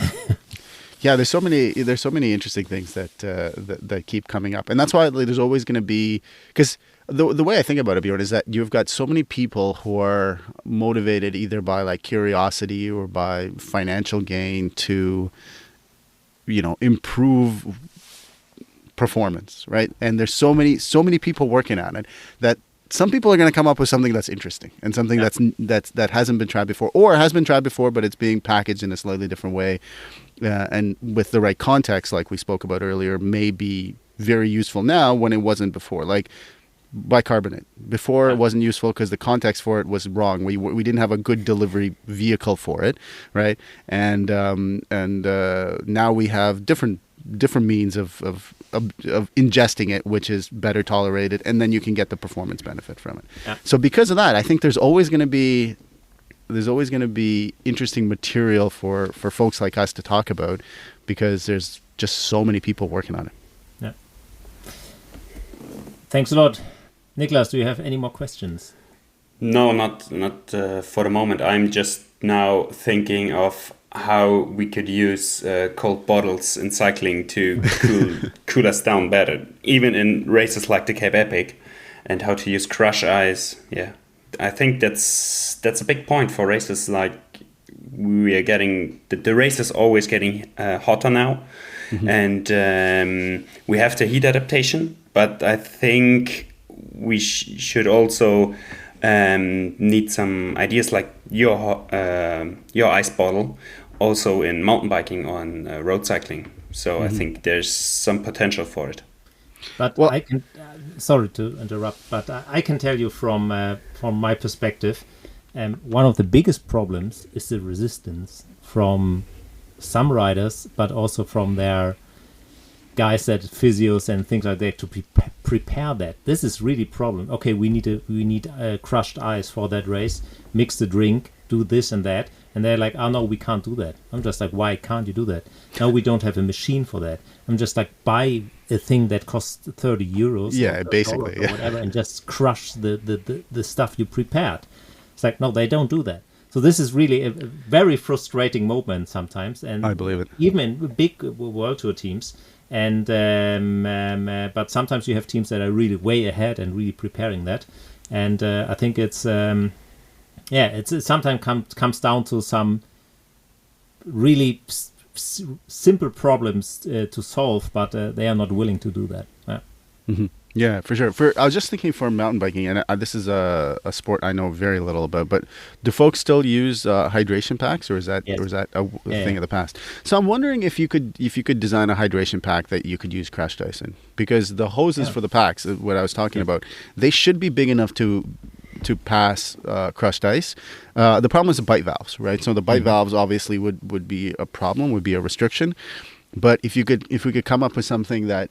Yeah, there's so many interesting things that keep coming up, and that's why there's always going to be, because the way I think about it, Bjorn, is that you've got so many people who are motivated either by like curiosity or by financial gain to, improve performance, right? And there's so many people working on it that some people are going to come up with something that's interesting and something that hasn't been tried before, or has been tried before, but it's being packaged in a slightly different way. And with the right context, like we spoke about earlier, may be very useful now when it wasn't before. Like bicarbonate. Before it wasn't useful because the context for it was wrong. We didn't have a good delivery vehicle for it, right? And now we have different means of ingesting it, which is better tolerated, and then you can get the performance benefit from it. Yeah. So because of that, I think there's always going to be interesting material for folks like us to talk about, because there's just so many people working on it. Yeah. Thanks a lot. Niklas, do you have any more questions? No, not for the moment. I'm just now thinking of how we could use cold bottles in cycling to cool us down better, even in races like the Cape Epic, and how to use crush ice. Yeah, I think that's a big point for races. Like we are getting the race is always getting hotter now, and we have the heat adaptation. But I think we should also need some ideas like your ice bottle, also in mountain biking or in road cycling. So I think there's some potential for it. But I can, sorry to interrupt, but I can tell you from my perspective, one of the biggest problems is the resistance from some riders, but also from their guys that physios and things like that to prepare that. This is really a problem. Okay, we need crushed ice for that race. Mix the drink, do this and that. And they're like, oh no, we can't do that. I'm just like, why can't you do that? No, we don't have a machine for that. I'm just like, buy a thing that costs 30 euros. Yeah, basically. Or whatever, and just crush the stuff you prepared. It's like, no, they don't do that. So this is really a very frustrating moment sometimes. And I believe it. Even in big World Tour teams. And but sometimes you have teams that are really way ahead and really preparing that. And I think it's... it sometimes comes down to some really simple problems to solve, but they are not willing to do that. Yeah, yeah, for sure. I was just thinking for mountain biking, and this is a sport I know very little about, but do folks still use hydration packs, or is that a thing of the past? So I'm wondering if you could design a hydration pack that you could use crushed ice in, because the hoses for the packs, what I was talking about, they should be big enough to pass crushed ice. The problem is the bite valves, right? So the bite valves obviously would be a problem, would be a restriction. But if we could come up with something that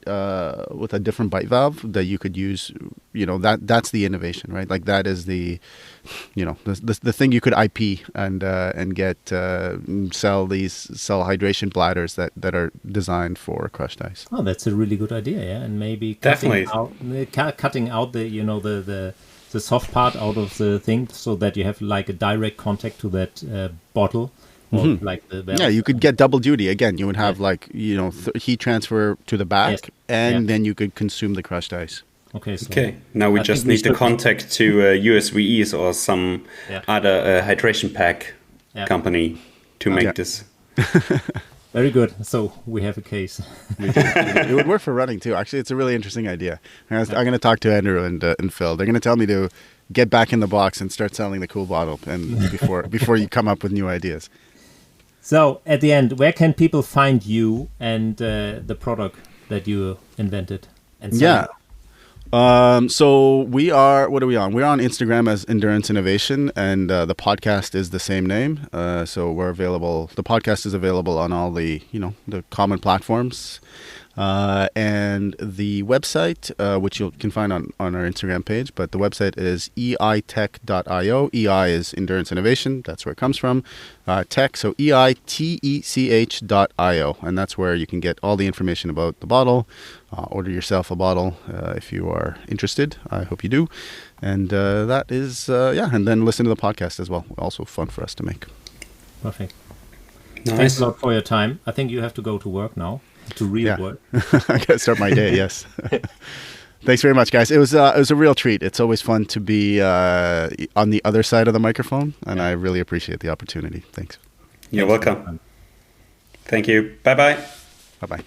with a different bite valve that you could use, that's the innovation, right? Like that is the thing you could IP and get sell hydration bladders that are designed for crushed ice. Oh, that's a really good idea, yeah, and maybe cutting out the soft part out of the thing, so that you have like a direct contact to that bottle, or like the valve. Yeah, you could get double duty. Again, you would have heat transfer to the back, and then you could consume the crushed ice. Okay. Now we just need the contact to USVEs or some other hydration pack company to make this. Very good. So we have a case. It would work for running too. Actually, it's a really interesting idea. I'm going to talk to Andrew and Phil. They're going to tell me to get back in the box and start selling the cool bottle, and before you come up with new ideas. So at the end, where can people find you and the product that you invented? And so we are, what are we on? We're on Instagram as Endurance Innovation, and the podcast is the same name. So we're available. The podcast is available on all the, the common platforms. And the website, which you can find on our Instagram page, but the website is eitech.io. EI is Endurance Innovation. That's where it comes from. Tech, so eitech.io. And that's where you can get all the information about the bottle. Order yourself a bottle if you are interested. I hope you do. And that is, and then listen to the podcast as well. Also fun for us to make. Perfect. Nice. Thanks a lot for your time. I think you have to go to work now, to real work. I got to start my day, yes. Thanks very much, guys. It was a real treat. It's always fun to be on the other side of the microphone, and I really appreciate the opportunity. Thanks. You're welcome. Thank you. Bye-bye. Bye-bye.